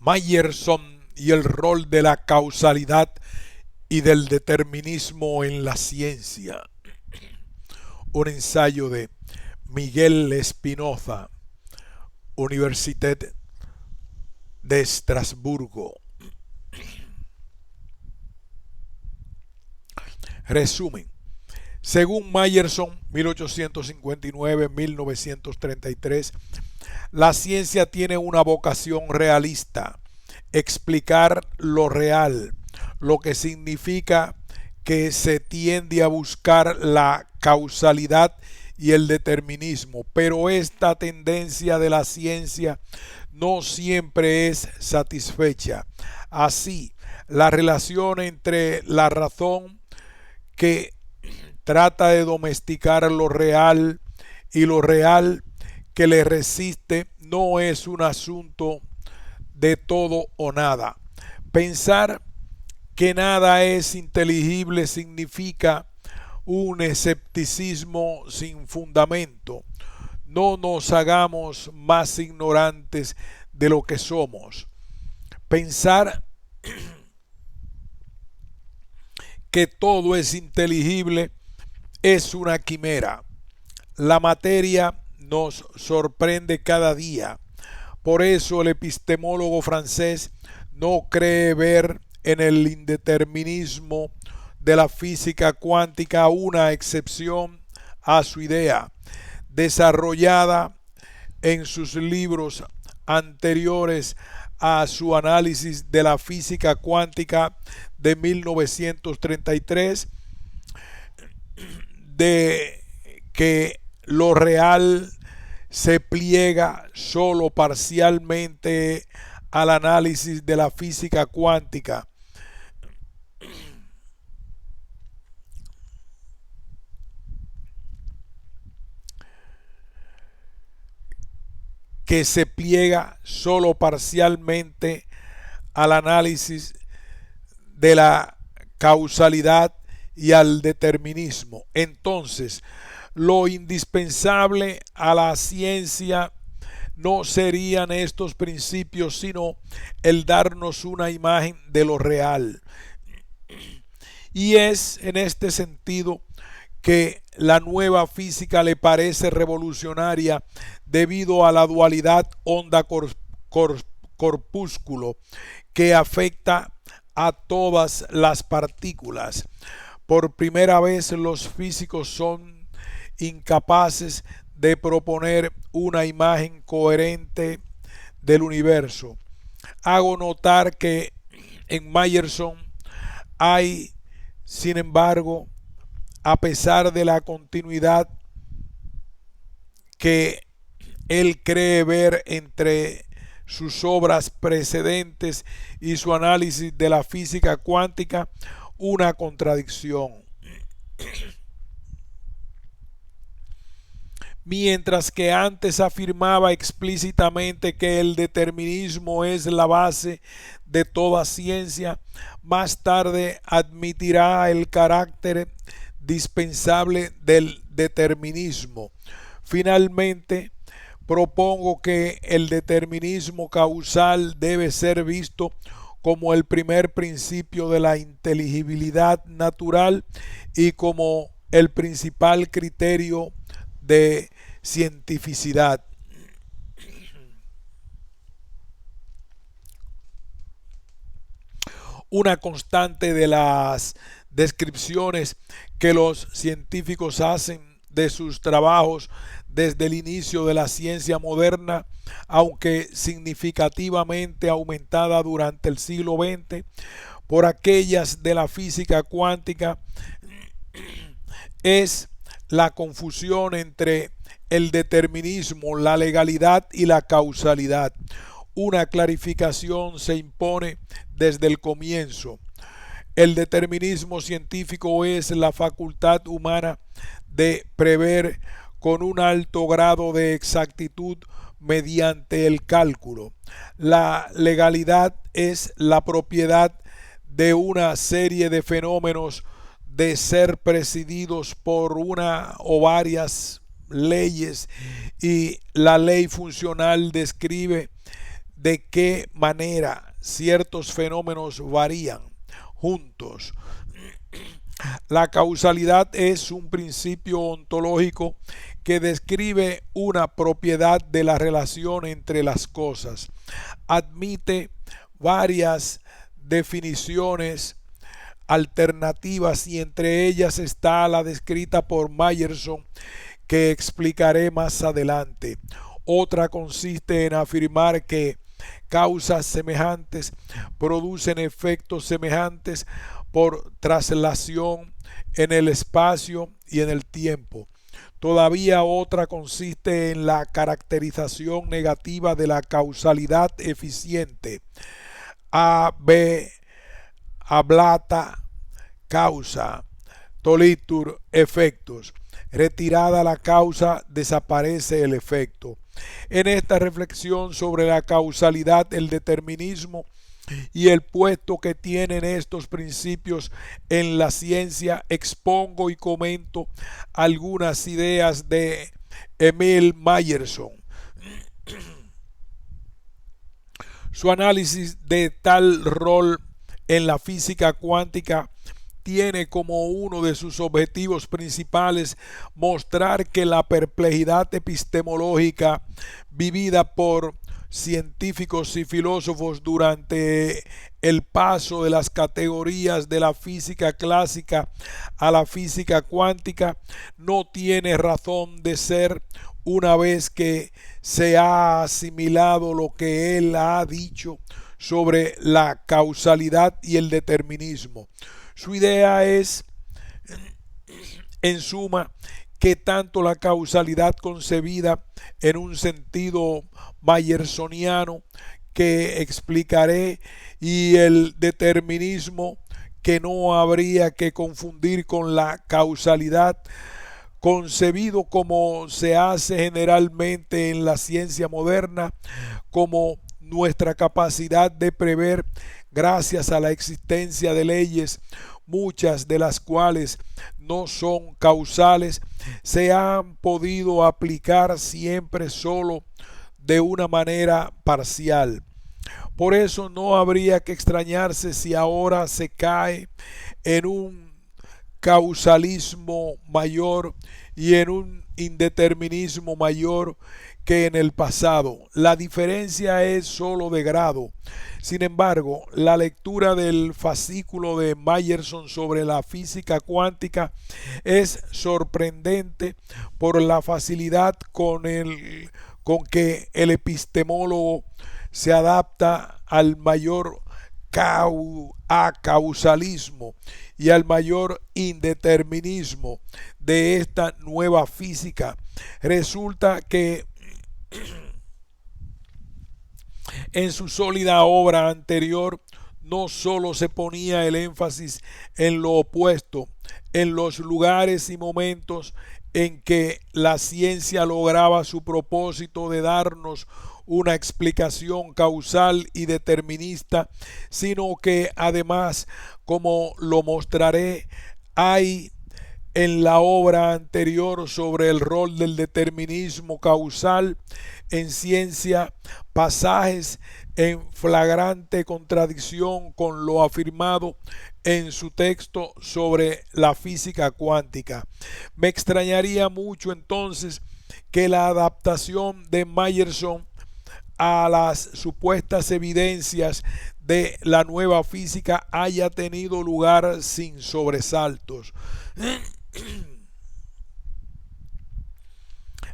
Meyerson y el rol de la causalidad y del determinismo en la ciencia. Un ensayo de Miguel Espinoza, Universidad de Estrasburgo. Resumen. Según Meyerson, 1859-1933, la ciencia tiene una vocación realista, explicar lo real, lo que significa que se tiende a buscar la causalidad y el determinismo, pero esta tendencia de la ciencia no siempre es satisfecha. Así, la relación entre la razón que trata de domesticar lo real y lo real que le resiste no es un asunto de todo o nada. Pensar que nada es inteligible significa un escepticismo sin fundamento. No nos hagamos más ignorantes de lo que somos. Pensar que todo es inteligible es una quimera. La materia nos sorprende cada día. Por eso el epistemólogo francés no cree ver en el indeterminismo de la física cuántica una excepción a su idea, desarrollada en sus libros anteriores a su análisis de la física cuántica de 1933, de que lo real se pliega solo parcialmente al análisis de la física cuántica. Que se pliega solo parcialmente al análisis de la causalidad y al determinismo. Entonces, lo indispensable a la ciencia no serían estos principios, sino el darnos una imagen de lo real. Y es en este sentido que la nueva física le parece revolucionaria debido a la dualidad onda-corpúsculo que afecta a todas las partículas. Por primera vez los físicos son incapaces de proponer una imagen coherente del universo. Hago notar que en Meyerson hay, sin embargo, a pesar de la continuidad que él cree ver entre sus obras precedentes y su análisis de la física cuántica, una contradicción. Mientras que antes afirmaba explícitamente que el determinismo es la base de toda ciencia, más tarde admitirá el carácter dispensable del determinismo. Finalmente, propongo que el determinismo causal debe ser visto como el primer principio de la inteligibilidad natural y como el principal criterio de cientificidad. Una constante de las descripciones que los científicos hacen de sus trabajos desde el inicio de la ciencia moderna, aunque significativamente aumentada durante el siglo XX por aquellas de la física cuántica, es la confusión entre el determinismo, la legalidad y la causalidad. Una clarificación se impone desde el comienzo. El determinismo científico es la facultad humana de prever con un alto grado de exactitud mediante el cálculo. La legalidad es la propiedad de una serie de fenómenos de ser presididos por una o varias leyes, y la ley funcional describe de qué manera ciertos fenómenos varían juntos. La causalidad es un principio ontológico que describe una propiedad de la relación entre las cosas. Admite varias definiciones alternativas y entre ellas está la descrita por Meyerson, que explicaré más adelante. Otra consiste en afirmar que causas semejantes producen efectos semejantes por traslación en el espacio y en el tiempo. Todavía otra consiste en la caracterización negativa de la causalidad eficiente. AB ablata causa, tolitur efectos. Retirada la causa, desaparece el efecto. En esta reflexión sobre la causalidad, el determinismo y el puesto que tienen estos principios en la ciencia, expongo y comento algunas ideas de Emil Meyerson. Su análisis de tal rol en la física cuántica tiene como uno de sus objetivos principales mostrar que la perplejidad epistemológica vivida por científicos y filósofos durante el paso de las categorías de la física clásica a la física cuántica no tiene razón de ser una vez que se ha asimilado lo que él ha dicho sobre la causalidad y el determinismo. Su idea es, en suma, que tanto la causalidad concebida en un sentido mayersoniano que explicaré y el determinismo que no habría que confundir con la causalidad concebido como se hace generalmente en la ciencia moderna, como nuestra capacidad de prever gracias a la existencia de leyes, muchas de las cuales no son causales, se han podido aplicar siempre solo de una manera parcial. Por eso no habría que extrañarse si ahora se cae en un causalismo mayor y en un indeterminismo mayor que en el pasado. La diferencia es solo de grado. Sin embargo, la lectura del fascículo de Meyerson sobre la física cuántica es sorprendente por la facilidad con que el epistemólogo se adapta al mayor causalismo y al mayor indeterminismo de esta nueva física. Resulta que en su sólida obra anterior no sólo se ponía el énfasis en lo opuesto, en los lugares y momentos en que la ciencia lograba su propósito de darnos una explicación causal y determinista, sino que además, como lo mostraré, hay en la obra anterior sobre el rol del determinismo causal en ciencia pasajes en flagrante contradicción con lo afirmado en su texto sobre la física cuántica. Me extrañaría mucho entonces que la adaptación de Meyerson a las supuestas evidencias de la nueva física haya tenido lugar sin sobresaltos.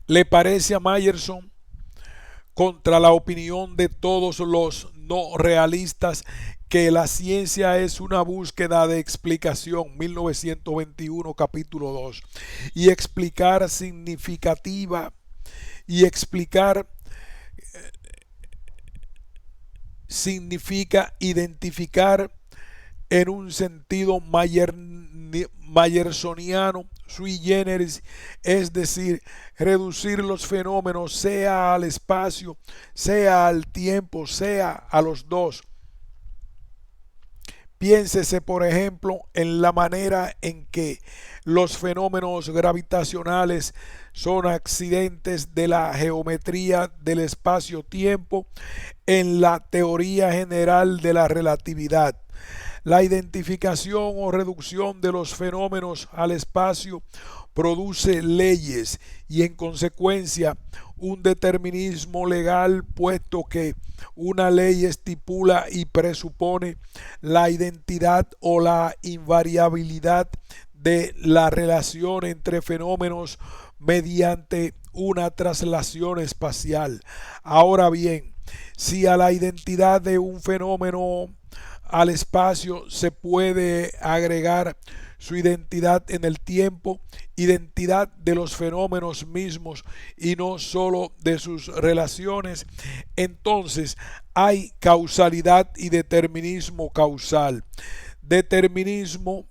¿Le parece a Meyerson, contra la opinión de todos los no realistas, que la ciencia es una búsqueda de explicación? 1921, capítulo 2. Y explicar significa identificar en un sentido mayersoniano sui generis, es decir, reducir los fenómenos sea al espacio, sea al tiempo, sea a los dos. Piénsese, por ejemplo, en la manera en que los fenómenos gravitacionales son accidentes de la geometría del espacio-tiempo en la teoría general de la relatividad. La identificación o reducción de los fenómenos al espacio produce leyes y en consecuencia un determinismo legal, puesto que una ley estipula y presupone la identidad o la invariabilidad de la relación entre fenómenos mediante una traslación espacial. Ahora bien, si a la identidad de un fenómeno al espacio se puede agregar su identidad en el tiempo, identidad de los fenómenos mismos y no sólo de sus relaciones, entonces hay causalidad y determinismo causal. Determinismo,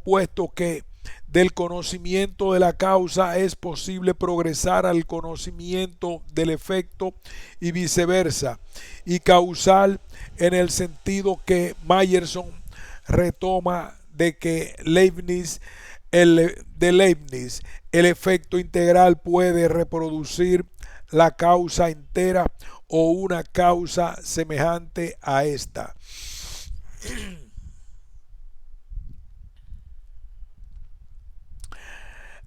puesto que del conocimiento de la causa es posible progresar al conocimiento del efecto y viceversa, y causal en el sentido que Meyerson retoma de que Leibniz, el efecto integral puede reproducir la causa entera o una causa semejante a esta.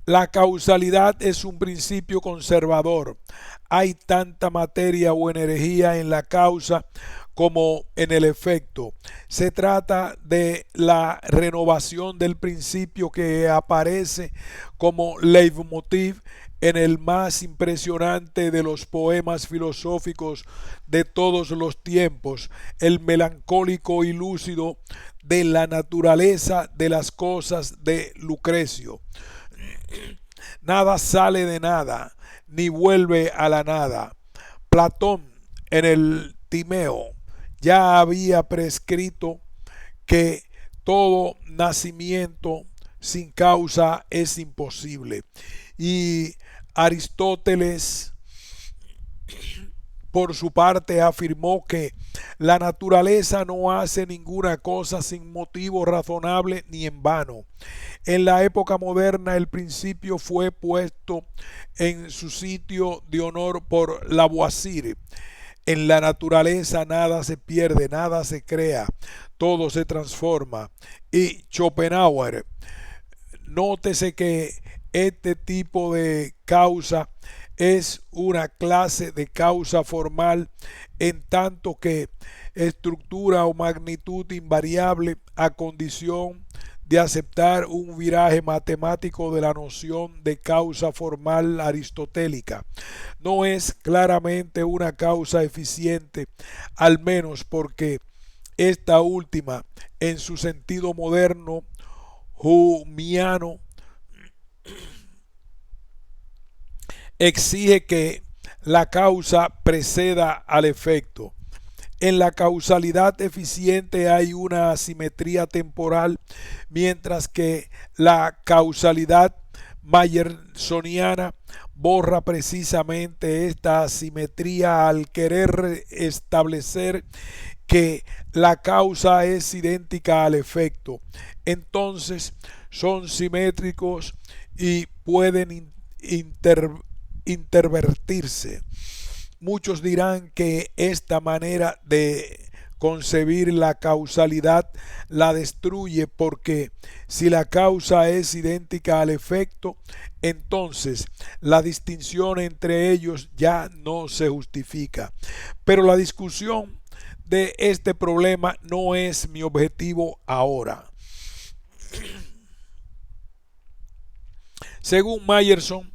La causalidad es un principio conservador. Hay tanta materia o energía en la causa como en el efecto. Se trata de la renovación del principio que aparece como leitmotiv en el más impresionante de los poemas filosóficos de todos los tiempos, el melancólico y lúcido de la naturaleza de las cosas de Lucrecio. Nada sale de nada, ni vuelve a la nada. Platón, en el Timeo, ya había prescrito que todo nacimiento sin causa es imposible. Y Aristóteles, por su parte, afirmó que la naturaleza no hace ninguna cosa sin motivo razonable ni en vano. En la época moderna el principio fue puesto en su sitio de honor por Lavoisier. En la naturaleza nada se pierde, nada se crea, todo se transforma. Y Schopenhauer, nótese que este tipo de causa es una clase de causa formal, en tanto que estructura o magnitud invariable, a condición de aceptar un viraje matemático de la noción de causa formal aristotélica. No es claramente una causa eficiente, al menos porque esta última, en su sentido moderno humiano, exige que la causa preceda al efecto. En la causalidad eficiente hay una asimetría temporal, mientras que la causalidad mayersoniana borra precisamente esta asimetría al querer establecer que la causa es idéntica al efecto. Entonces son simétricos y pueden intervertirse. Muchos dirán que esta manera de concebir la causalidad la destruye, porque si la causa es idéntica al efecto, entonces la distinción entre ellos ya no se justifica. Pero la discusión de este problema no es mi objetivo ahora. Según Meyerson,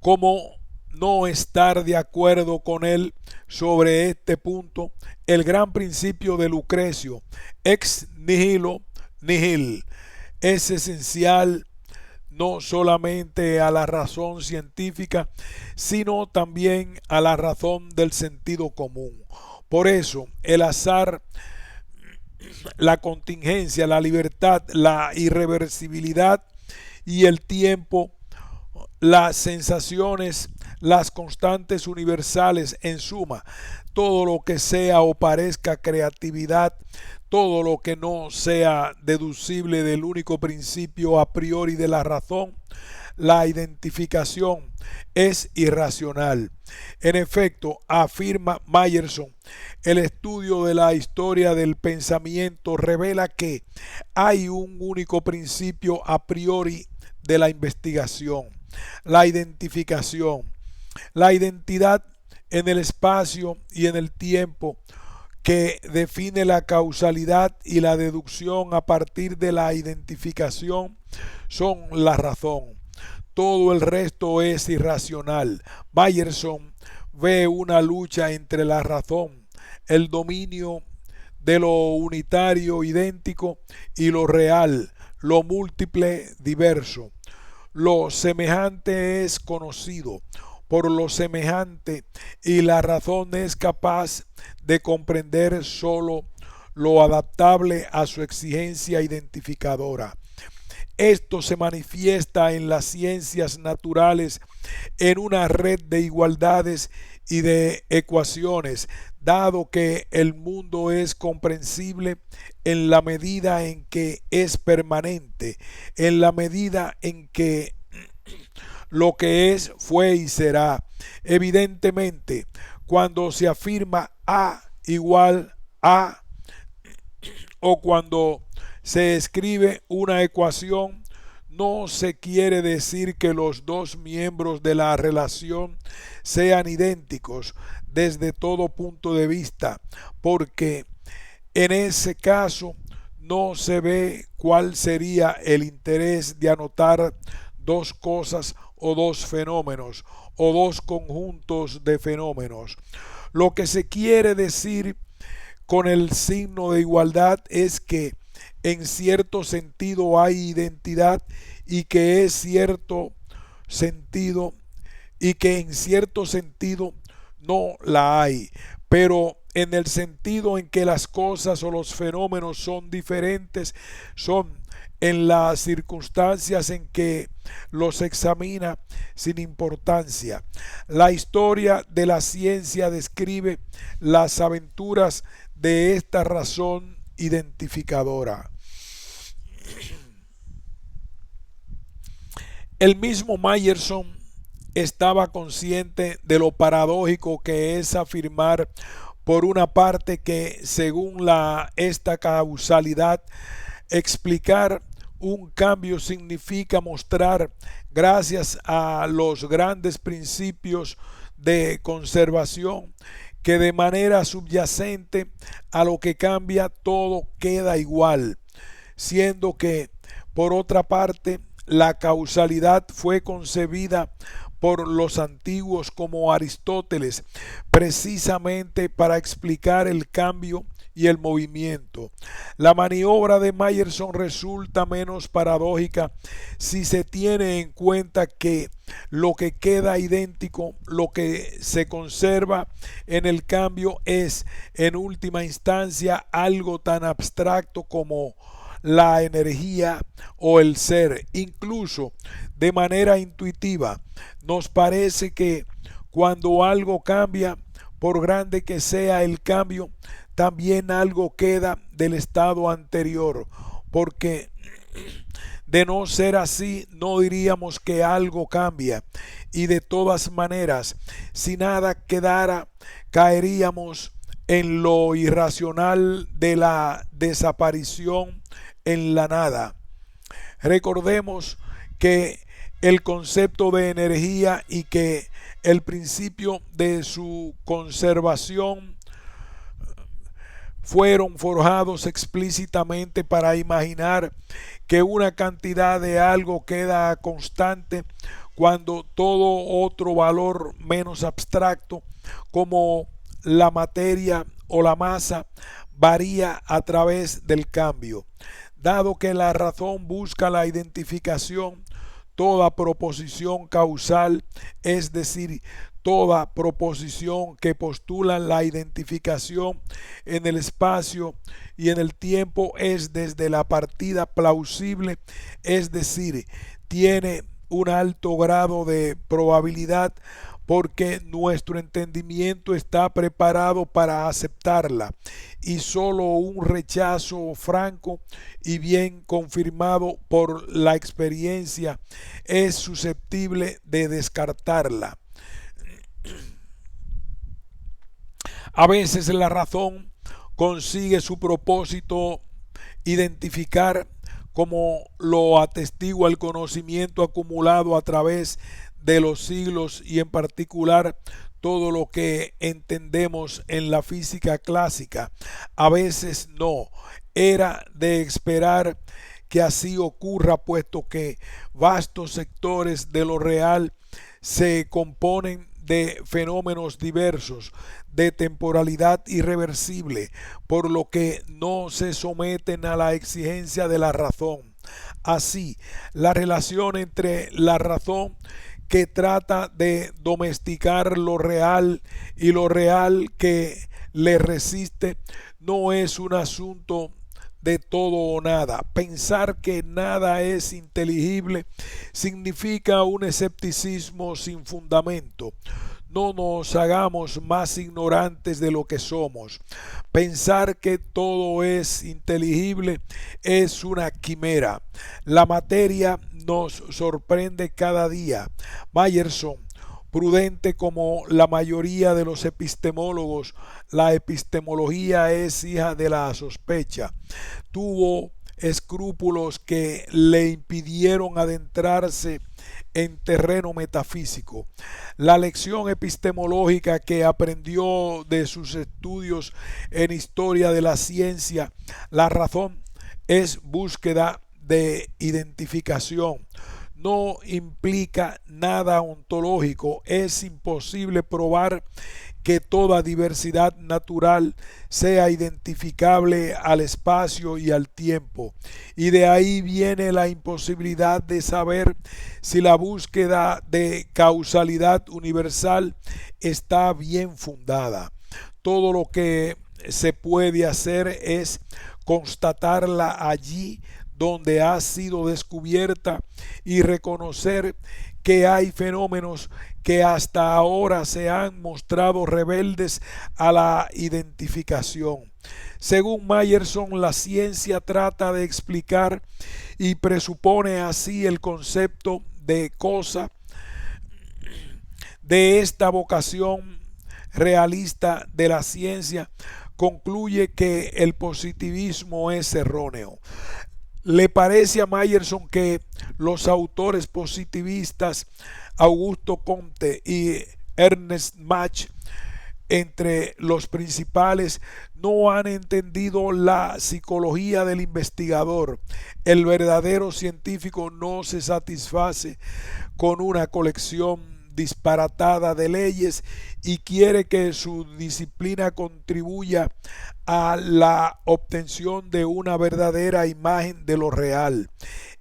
como no estar de acuerdo con él sobre este punto, el gran principio de Lucrecio, ex nihilo nihil, es esencial no solamente a la razón científica, sino también a la razón del sentido común. Por eso, el azar, la contingencia, la libertad, la irreversibilidad y el tiempo, las sensaciones, las constantes universales, en suma, todo lo que sea o parezca creatividad, todo lo que no sea deducible del único principio a priori de la razón, la identificación es irracional. En efecto, afirma Meyerson, el estudio de la historia del pensamiento revela que hay un único principio a priori de la investigación, la identificación, la identidad en el espacio y en el tiempo que define la causalidad y la deducción a partir de la identificación son la razón. Todo el resto es irracional. Meyerson ve una lucha entre la razón, el dominio de lo unitario idéntico y lo real, lo múltiple diverso. Lo semejante es conocido por lo semejante y la razón es capaz de comprender sólo lo adaptable a su exigencia identificadora. Esto se manifiesta en las ciencias naturales en una red de igualdades y de ecuaciones, dado que el mundo es comprensible en la medida en que es permanente, en la medida en que lo que es fue y será. Evidentemente, cuando se afirma A igual a o cuando se escribe una ecuación, no se quiere decir que los dos miembros de la relación sean idénticos desde todo punto de vista, porque en ese caso no se ve cuál sería el interés de anotar dos cosas o dos fenómenos o dos conjuntos de fenómenos. Lo que se quiere decir con el signo de igualdad es que en cierto sentido hay identidad y que es cierto sentido y que en cierto sentido no la hay, pero en el sentido en que las cosas o los fenómenos son diferentes, son en las circunstancias en que los examina sin importancia. La historia de la ciencia describe las aventuras de esta razón identificadora. El mismo Meyerson estaba consciente de lo paradójico que es afirmar por una parte que según esta causalidad explicar un cambio significa mostrar, gracias a los grandes principios de conservación, que de manera subyacente a lo que cambia todo queda igual, siendo que, por otra parte, la causalidad fue concebida por los antiguos como Aristóteles, precisamente para explicar el cambio y el movimiento. La maniobra de Meyerson resulta menos paradójica si se tiene en cuenta que lo que queda idéntico, lo que se conserva en el cambio es, en última instancia, algo tan abstracto como la energía o el ser. Incluso de manera intuitiva, nos parece que cuando algo cambia, por grande que sea el cambio, también algo queda del estado anterior, porque de no ser así no diríamos que algo cambia, y de todas maneras, si nada quedara, caeríamos en lo irracional de la desaparición en la nada. Recordemos que el concepto de energía y que el principio de su conservación fueron forjados explícitamente para imaginar que una cantidad de algo queda constante cuando todo otro valor menos abstracto, como la materia o la masa, varía a través del cambio. Dado que la razón busca la identificación, toda proposición causal, es decir, toda proposición que postula la identificación en el espacio y en el tiempo es desde la partida plausible, es decir, tiene un alto grado de probabilidad, porque nuestro entendimiento está preparado para aceptarla, y solo un rechazo franco y bien confirmado por la experiencia es susceptible de descartarla. A veces la razón consigue su propósito identificar, como lo atestigua el conocimiento acumulado a través de los siglos, y en particular todo lo que entendemos en la física clásica. A veces no. Era de esperar que así ocurra, puesto que vastos sectores de lo real se componen de fenómenos diversos, de temporalidad irreversible, por lo que no se someten a la exigencia de la razón. Así, la relación entre la razón, que trata de domesticar lo real, y lo real que le resiste, no es un asunto de todo o nada. Pensar que nada es inteligible significa un escepticismo sin fundamento. No nos hagamos más ignorantes de lo que somos. Pensar que todo es inteligible es una quimera. La materia nos sorprende cada día. Meyerson, prudente como la mayoría de los epistemólogos, la epistemología es hija de la sospecha. Tuvo escrúpulos que le impidieron adentrarse en terreno metafísico. La lección epistemológica que aprendió de sus estudios en historia de la ciencia, la razón es búsqueda de identificación. No implica nada ontológico. Es imposible probar que toda diversidad natural sea identificable al espacio y al tiempo, y de ahí viene la imposibilidad de saber si la búsqueda de causalidad universal está bien fundada. Todo lo que se puede hacer es constatarla allí donde ha sido descubierta, y reconocer que hay fenómenos que hasta ahora se han mostrado rebeldes a la identificación. Según Meyerson, la ciencia trata de explicar y presupone así el concepto de cosa. De esta vocación realista de la ciencia concluye que el positivismo es erróneo. Le parece a Meyerson que los autores positivistas Augusto Comte y Ernest Mach, entre los principales, no han entendido la psicología del investigador. El verdadero científico no se satisface con una colección disparatada de leyes, y quiere que su disciplina contribuya a la obtención de una verdadera imagen de lo real.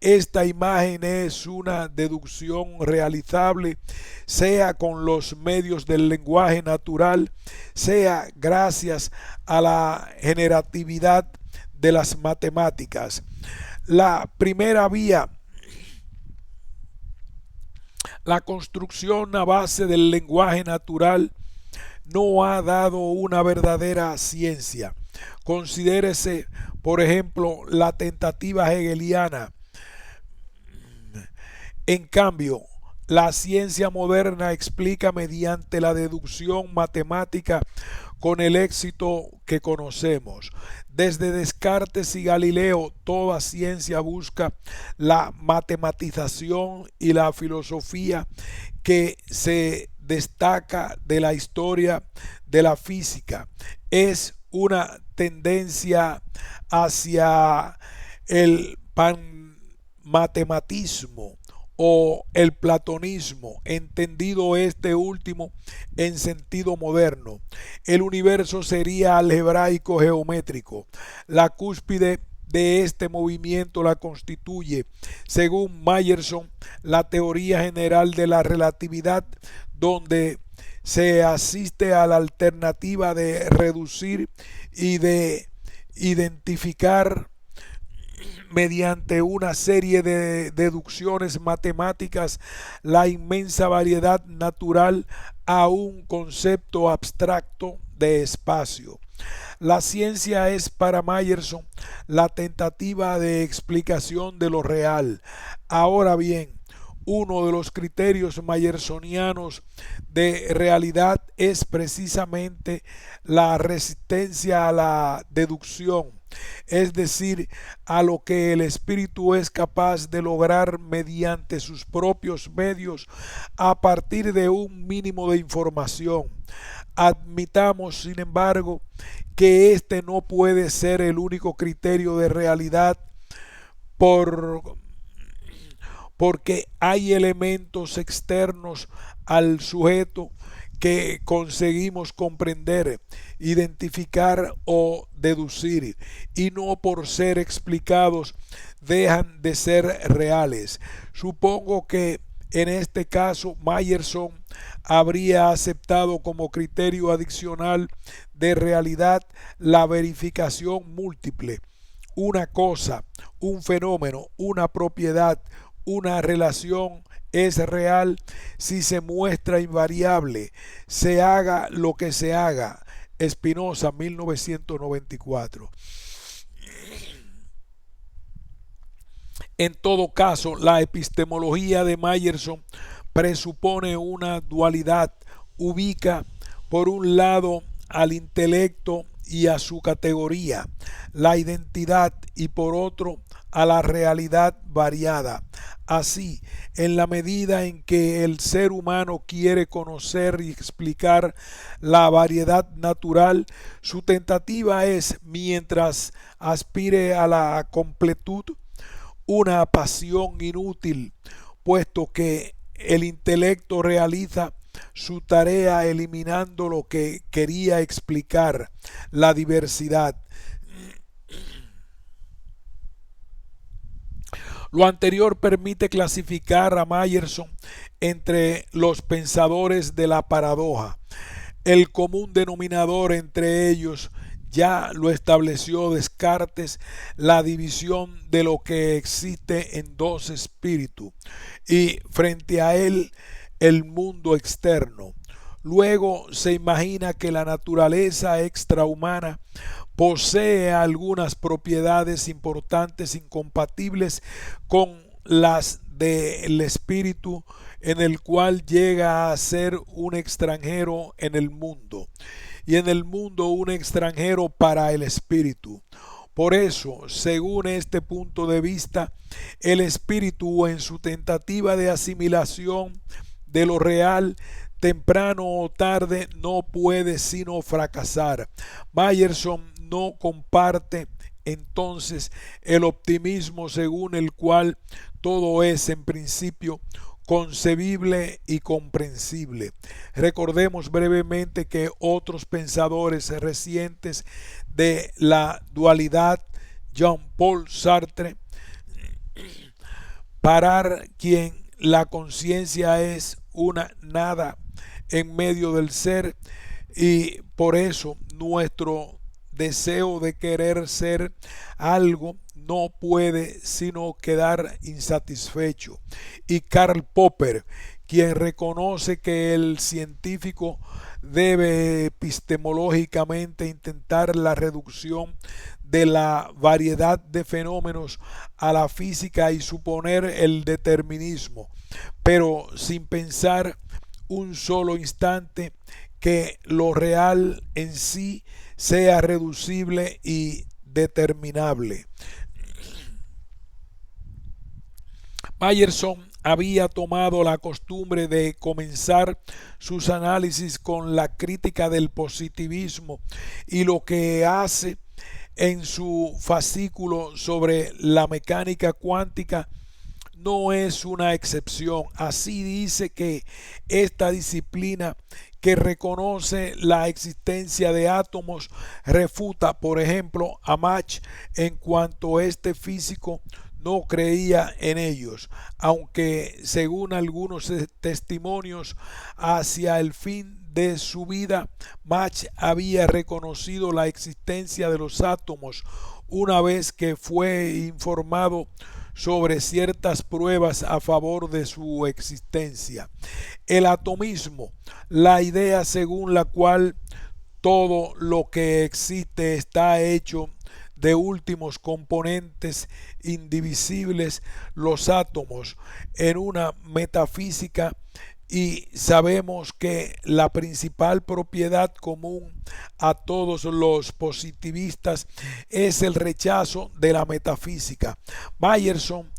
Esta imagen es una deducción realizable, sea con los medios del lenguaje natural, sea gracias a la generatividad de las matemáticas. La primera vía, la construcción a base del lenguaje natural, no ha dado una verdadera ciencia. Considérese, por ejemplo, la tentativa hegeliana. En cambio, la ciencia moderna explica mediante la deducción matemática con el éxito que conocemos. Desde Descartes y Galileo, toda ciencia busca la matematización, y la filosofía que se destaca de la historia de la física es una tendencia hacia el panmatematismo o el platonismo, entendido este último en sentido moderno. El universo sería algebraico geométrico. La cúspide de este movimiento la constituye, según Meyerson, la teoría general de la relatividad, donde se asiste a la alternativa de reducir y de identificar mediante una serie de deducciones matemáticas la inmensa variedad natural a un concepto abstracto de espacio. La ciencia es para Meyerson la tentativa de explicación de lo real. Ahora bien, uno de los criterios mayersonianos de realidad es precisamente la resistencia a la deducción, es decir, a lo que el espíritu es capaz de lograr mediante sus propios medios a partir de un mínimo de información. Admitamos, sin embargo, que este no puede ser el único criterio de realidad por porque hay elementos externos al sujeto que conseguimos comprender, identificar o deducir, y no por ser explicados dejan de ser reales. Supongo que en este caso Meyerson habría aceptado como criterio adicional de realidad la verificación múltiple. Una cosa, un fenómeno, una propiedad, una relación es real si se muestra invariable, se haga lo que se haga. Spinoza, 1994. En todo caso, la epistemología de Meyerson presupone una dualidad, ubica por un lado al intelecto y a su categoría, la identidad, y por otro a la realidad variada. Así, en la medida en que el ser humano quiere conocer y explicar la variedad natural, su tentativa es, mientras aspire a la completud, una pasión inútil, puesto que el intelecto realiza su tarea eliminando lo que quería explicar, la diversidad. Lo anterior permite clasificar a Meyerson entre los pensadores de la paradoja. El común denominador entre ellos ya lo estableció Descartes, la división de lo que existe en dos espíritus y frente a él el mundo externo. Luego se imagina que la naturaleza extrahumana posee algunas propiedades importantes incompatibles con las del espíritu, en el cual llega a ser un extranjero en el mundo, y en el mundo un extranjero para el espíritu. Por eso, según este punto de vista, el espíritu, en su tentativa de asimilación de lo real, temprano o tarde no puede sino fracasar. Meyerson no comparte entonces el optimismo según el cual todo es en principio concebible y comprensible. Recordemos brevemente que otros pensadores recientes de la dualidad, Jean-Paul Sartre, para quien la conciencia es una nada en medio del ser, y por eso nuestro deseo de querer ser algo no puede sino quedar insatisfecho. Y Karl Popper, quien reconoce que el científico debe epistemológicamente intentar la reducción de la variedad de fenómenos a la física y suponer el determinismo, pero sin pensar un solo instante que lo real en sí sea reducible y determinable. Meyerson había tomado la costumbre de comenzar sus análisis con la crítica del positivismo, y lo que hace en su fascículo sobre la mecánica cuántica no es una excepción. Así dice que esta disciplina, que reconoce la existencia de átomos, refuta, por ejemplo, a Mach en cuanto este físico no creía en ellos, aunque según algunos testimonios hacia el fin de su vida, Mach había reconocido la existencia de los átomos, una vez que fue informado sobre ciertas pruebas a favor de su existencia. El atomismo, la idea según la cual todo lo que existe está hecho de últimos componentes indivisibles, los átomos, en una metafísica, y sabemos que la principal propiedad común a todos los positivistas es el rechazo de la metafísica. Meyerson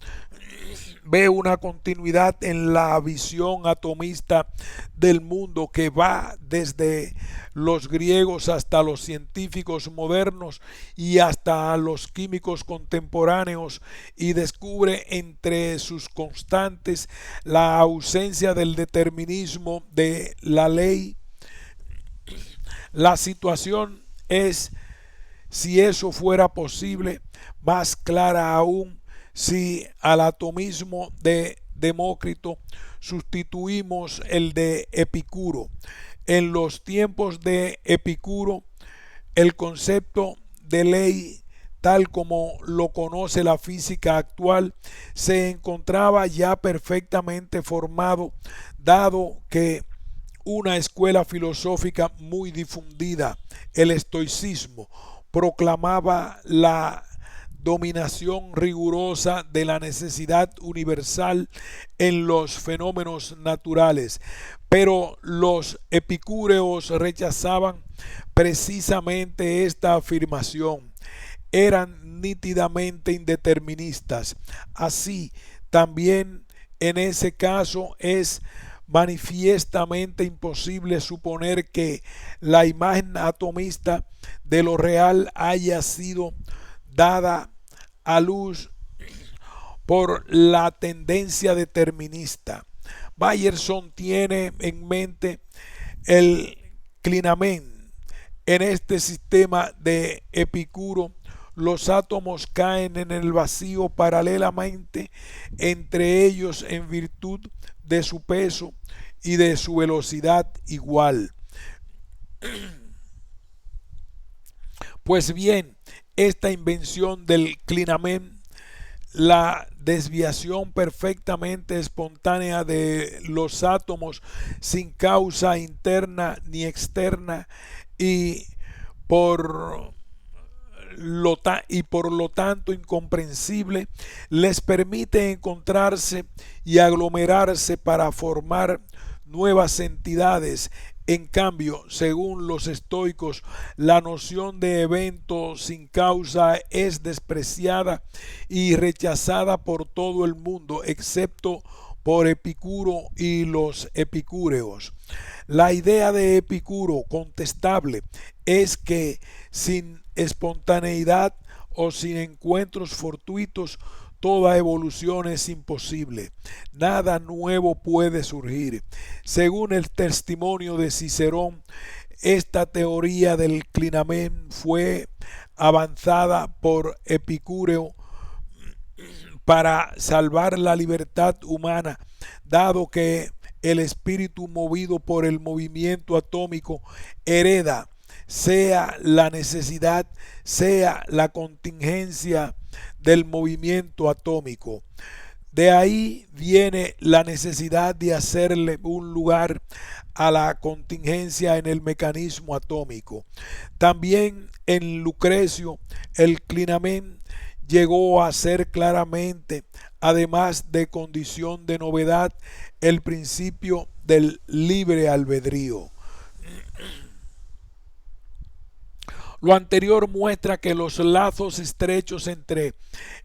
ve una continuidad en la visión atomista del mundo que va desde los griegos hasta los científicos modernos y hasta los químicos contemporáneos, y descubre entre sus constantes la ausencia del determinismo de la ley. La situación es, si eso fuera posible, más clara aún si al atomismo de Demócrito sustituimos el de Epicuro. En los tiempos de Epicuro, el concepto de ley, tal como lo conoce la física actual, se encontraba ya perfectamente formado, dado que una escuela filosófica muy difundida, el estoicismo, proclamaba la dominación rigurosa de la necesidad universal en los fenómenos naturales, pero los epicúreos rechazaban precisamente esta afirmación. Eran nítidamente indeterministas. Así, también en ese caso es manifiestamente imposible suponer que la imagen atomista de lo real haya sido dada a luz por la tendencia determinista. Meyerson tiene en mente el clinamen. En este sistema de Epicuro, los átomos caen en el vacío paralelamente entre ellos en virtud de su peso y de su velocidad igual. Pues bien, esta invención del clinamen, la desviación perfectamente espontánea de los átomos sin causa interna ni externa, y por lo tanto incomprensible, les permite encontrarse y aglomerarse para formar nuevas entidades. En cambio, según los estoicos, la noción de evento sin causa es despreciada y rechazada por todo el mundo, excepto por Epicuro y los epicúreos. La idea de Epicuro, contestable, es que sin espontaneidad o sin encuentros fortuitos, toda evolución es imposible. Nada nuevo puede surgir. Según el testimonio de Cicerón, esta teoría del clinamen fue avanzada por Epicúreo para salvar la libertad humana, dado que el espíritu movido por el movimiento atómico hereda, sea la necesidad, sea la contingencia del movimiento atómico. De ahí viene la necesidad de hacerle un lugar a la contingencia en el mecanismo atómico. También en Lucrecio, el clinamen llegó a ser claramente, además de condición de novedad, el principio del libre albedrío. Lo anterior muestra que los lazos estrechos entre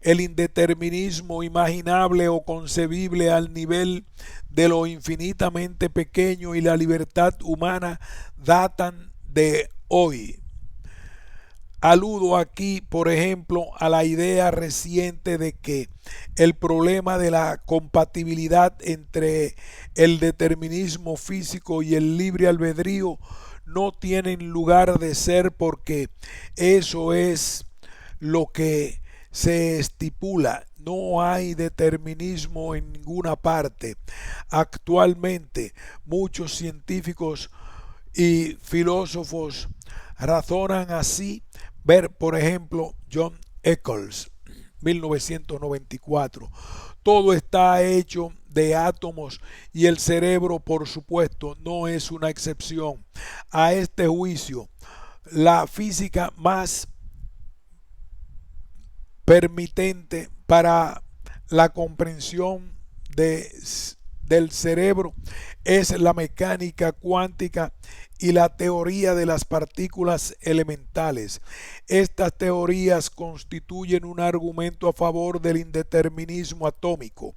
el indeterminismo imaginable o concebible al nivel de lo infinitamente pequeño y la libertad humana datan de hoy. Aludo aquí, por ejemplo, a la idea reciente de que el problema de la compatibilidad entre el determinismo físico y el libre albedrío no tienen lugar de ser, porque eso es lo que se estipula. No hay determinismo en ninguna parte. Actualmente, muchos científicos y filósofos razonan así. Ver, por ejemplo, John Eccles, 1994. Todo está hecho de átomos y el cerebro, por supuesto, no es una excepción a este juicio. La física más permitente para la comprensión del cerebro es la mecánica cuántica y la teoría de las partículas elementales. Estas teorías constituyen un argumento a favor del indeterminismo atómico.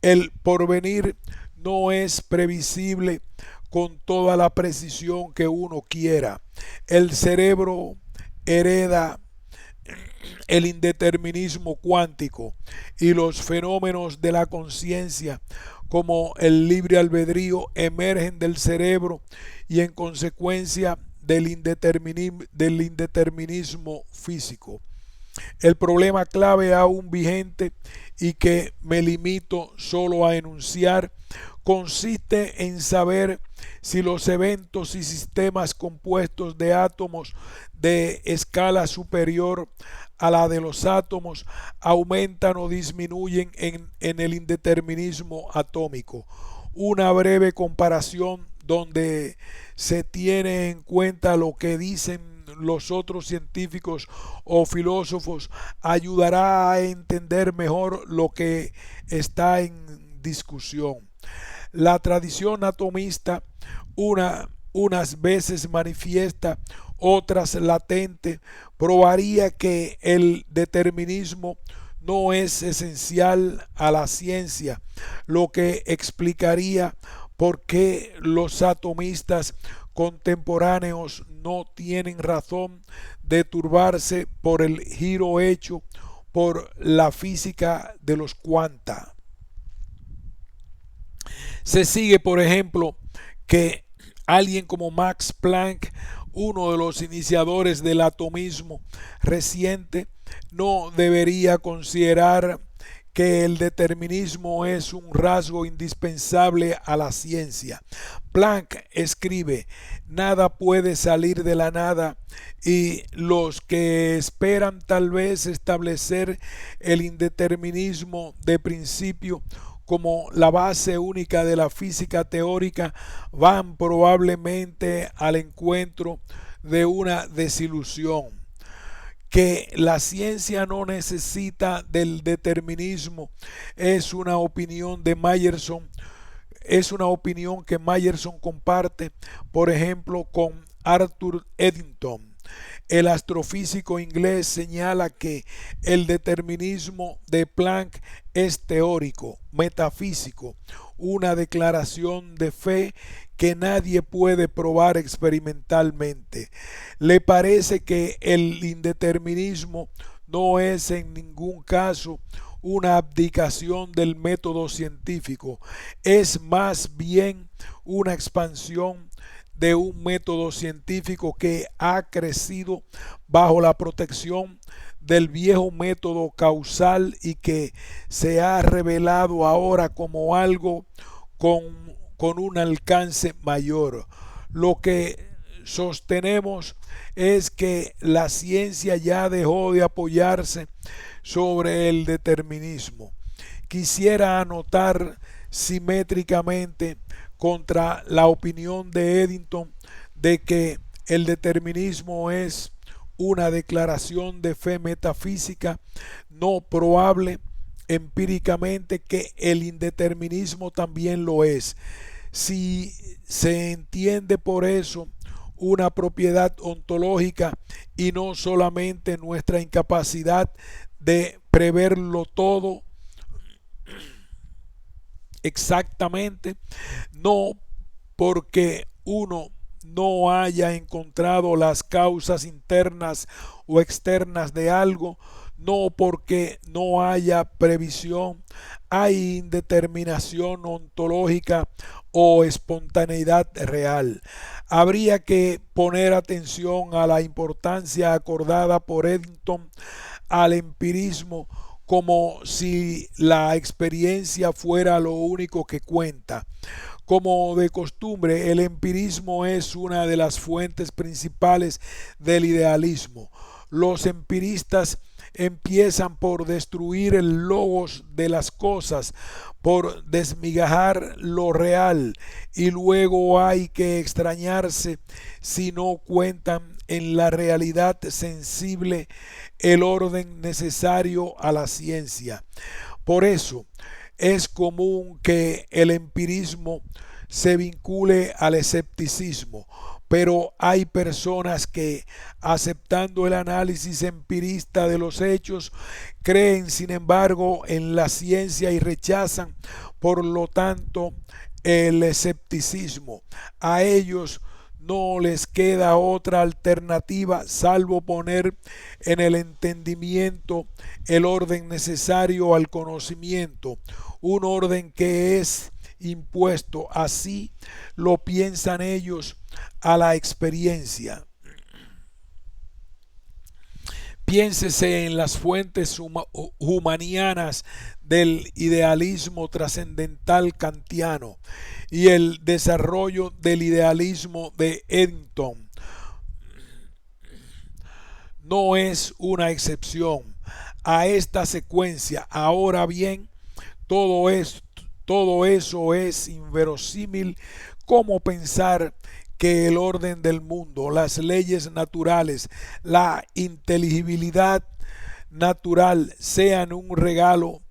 El porvenir no es previsible con toda la precisión que uno quiera. El cerebro hereda el indeterminismo cuántico y los fenómenos de la conciencia como el libre albedrío emergen del cerebro y en consecuencia del indeterminismo físico. El problema clave aún vigente y que me limito solo a enunciar consiste en saber si los eventos y sistemas compuestos de átomos de escala superior a la de los átomos aumentan o disminuyen en el indeterminismo atómico. Una breve comparación donde se tiene en cuenta lo que dicen los otros científicos o filósofos ayudará a entender mejor lo que está en discusión. La tradición atomista, unas veces manifiesta, otras latente, probaría que el determinismo no es esencial a la ciencia, lo que explicaría por qué los atomistas contemporáneos no tienen razón de turbarse por el giro hecho por la física de los cuanta. Se sigue, por ejemplo, que alguien como Max Planck, uno de los iniciadores del atomismo reciente, no debería considerar que el determinismo es un rasgo indispensable a la ciencia. Planck escribe: nada puede salir de la nada, y los que esperan tal vez establecer el indeterminismo de principio como la base única de la física teórica van probablemente al encuentro de una desilusión. Que la ciencia no necesita del determinismo es una opinión de Meyerson, es una opinión que Meyerson comparte, por ejemplo, con Arthur Eddington. El astrofísico inglés señala que el determinismo de Planck es teórico, metafísico, una declaración de fe que nadie puede probar experimentalmente. Le parece que el indeterminismo no es en ningún caso una abdicación del método científico, es más bien una expansión de un método científico que ha crecido bajo la protección del viejo método causal y que se ha revelado ahora como algo con un alcance mayor. Lo que sostenemos es que la ciencia ya dejó de apoyarse sobre el determinismo. Quisiera anotar simétricamente contra la opinión de Eddington de que el determinismo es una declaración de fe metafísica no probable empíricamente, que el indeterminismo también lo es. Si se entiende por eso una propiedad ontológica y no solamente nuestra incapacidad de preverlo todo exactamente, no porque uno no haya encontrado las causas internas o externas de algo, no porque no haya previsión, hay indeterminación ontológica o espontaneidad real. Habría que poner atención a la importancia acordada por Eddington al empirismo, como si la experiencia fuera lo único que cuenta. Como de costumbre, el empirismo es una de las fuentes principales del idealismo. Los empiristas empiezan por destruir el logos de las cosas, por desmigajar lo real, y luego hay que extrañarse si no cuentan en la realidad sensible el orden necesario a la ciencia. Por eso es común que el empirismo se vincule al escepticismo, pero hay personas que, aceptando el análisis empirista de los hechos, creen sin embargo en la ciencia y rechazan, por lo tanto, el escepticismo. A ellos no les queda otra alternativa salvo poner en el entendimiento el orden necesario al conocimiento, un orden que es impuesto, así lo piensan ellos, a la experiencia. Piénsese en las fuentes humanianas del idealismo trascendental kantiano y el desarrollo del idealismo de Eddington. No es una excepción a esta secuencia. Ahora bien, todo eso es inverosímil, como pensar que el orden del mundo, las leyes naturales, la inteligibilidad natural sean un regalo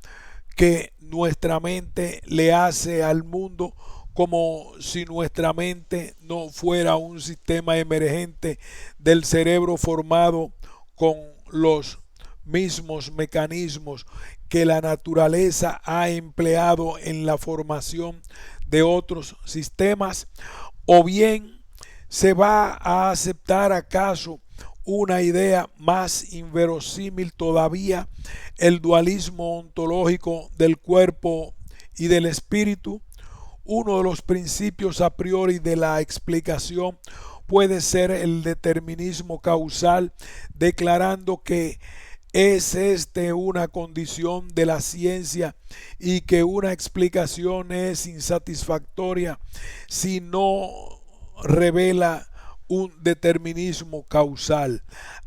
que nuestra mente le hace al mundo, como si nuestra mente no fuera un sistema emergente del cerebro formado con los mismos mecanismos que la naturaleza ha empleado en la formación de otros sistemas. ¿O bien se va a aceptar acaso una idea más inverosímil todavía, el dualismo ontológico del cuerpo y del espíritu? Uno de los principios a priori de la explicación puede ser el determinismo causal, declarando que es una condición de la ciencia y que una explicación es insatisfactoria si no revela un determinismo causal.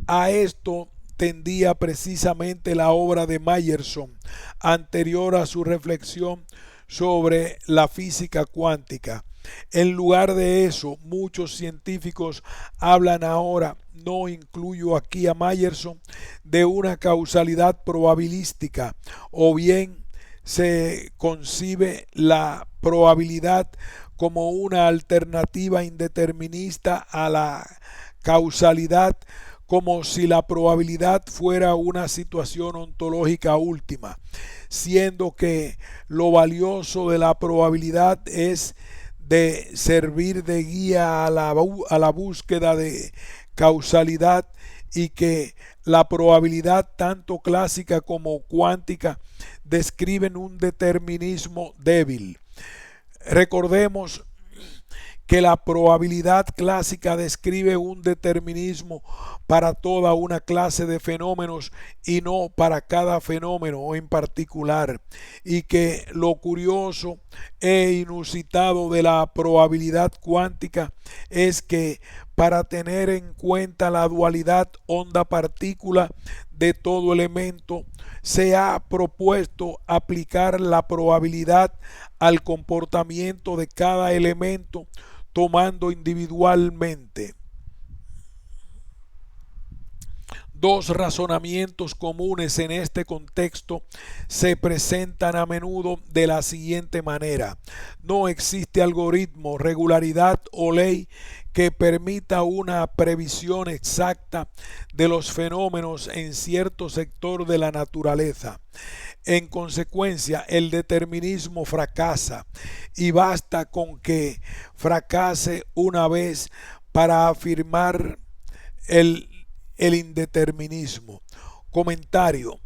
A esto tendía precisamente la obra de Meyerson, anterior a su reflexión sobre la física cuántica. En lugar de eso, muchos científicos hablan ahora, no incluyo aquí a Meyerson, de una causalidad probabilística, o bien se concibe la probabilidad como una alternativa indeterminista a la causalidad, como si la probabilidad fuera una situación ontológica última, siendo que lo valioso de la probabilidad es de servir de guía a la búsqueda de causalidad, y que la probabilidad tanto clásica como cuántica describen un determinismo débil. Recordemos que la probabilidad clásica describe un determinismo para toda una clase de fenómenos y no para cada fenómeno en particular, y que lo curioso e inusitado de la probabilidad cuántica es que, para tener en cuenta la dualidad onda-partícula de todo elemento, se ha propuesto aplicar la probabilidad al comportamiento de cada elemento, tomando individualmente. Dos razonamientos comunes en este contexto se presentan a menudo de la siguiente manera: no existe algoritmo, regularidad o ley que permita una previsión exacta de los fenómenos en cierto sector de la naturaleza. En consecuencia, el determinismo fracasa, y basta con que fracase una vez para afirmar el indeterminismo. Comentario: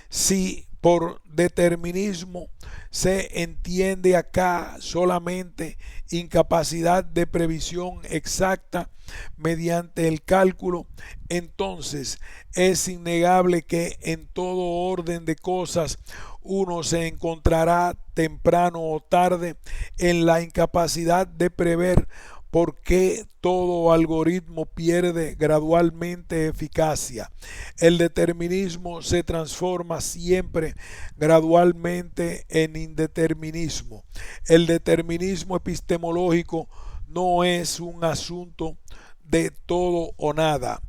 si por determinismo se entiende acá solamente incapacidad de previsión exacta mediante el cálculo, entonces es innegable que en todo orden de cosas uno se encontrará temprano o tarde en la incapacidad de prever ¿Por qué todo algoritmo pierde gradualmente eficacia? El determinismo se transforma siempre gradualmente en indeterminismo. El determinismo epistemológico no es un asunto de todo o nada.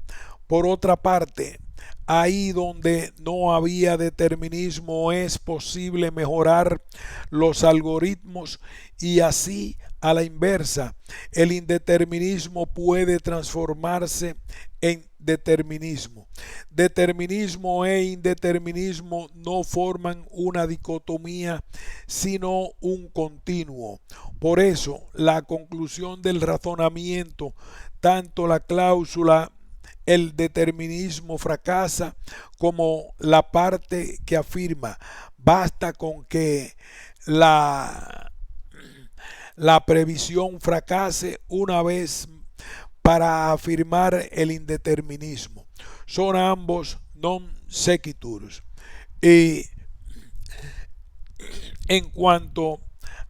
Por otra parte, ahí donde no había determinismo es posible mejorar los algoritmos y así a la inversa, el indeterminismo puede transformarse en determinismo. Determinismo e indeterminismo no forman una dicotomía, sino un continuo. Por eso, la conclusión del razonamiento, tanto la cláusula el determinismo fracasa como la parte que afirma basta con que la previsión fracase una vez para afirmar el indeterminismo. Son ambos non sequiturs. Y en cuanto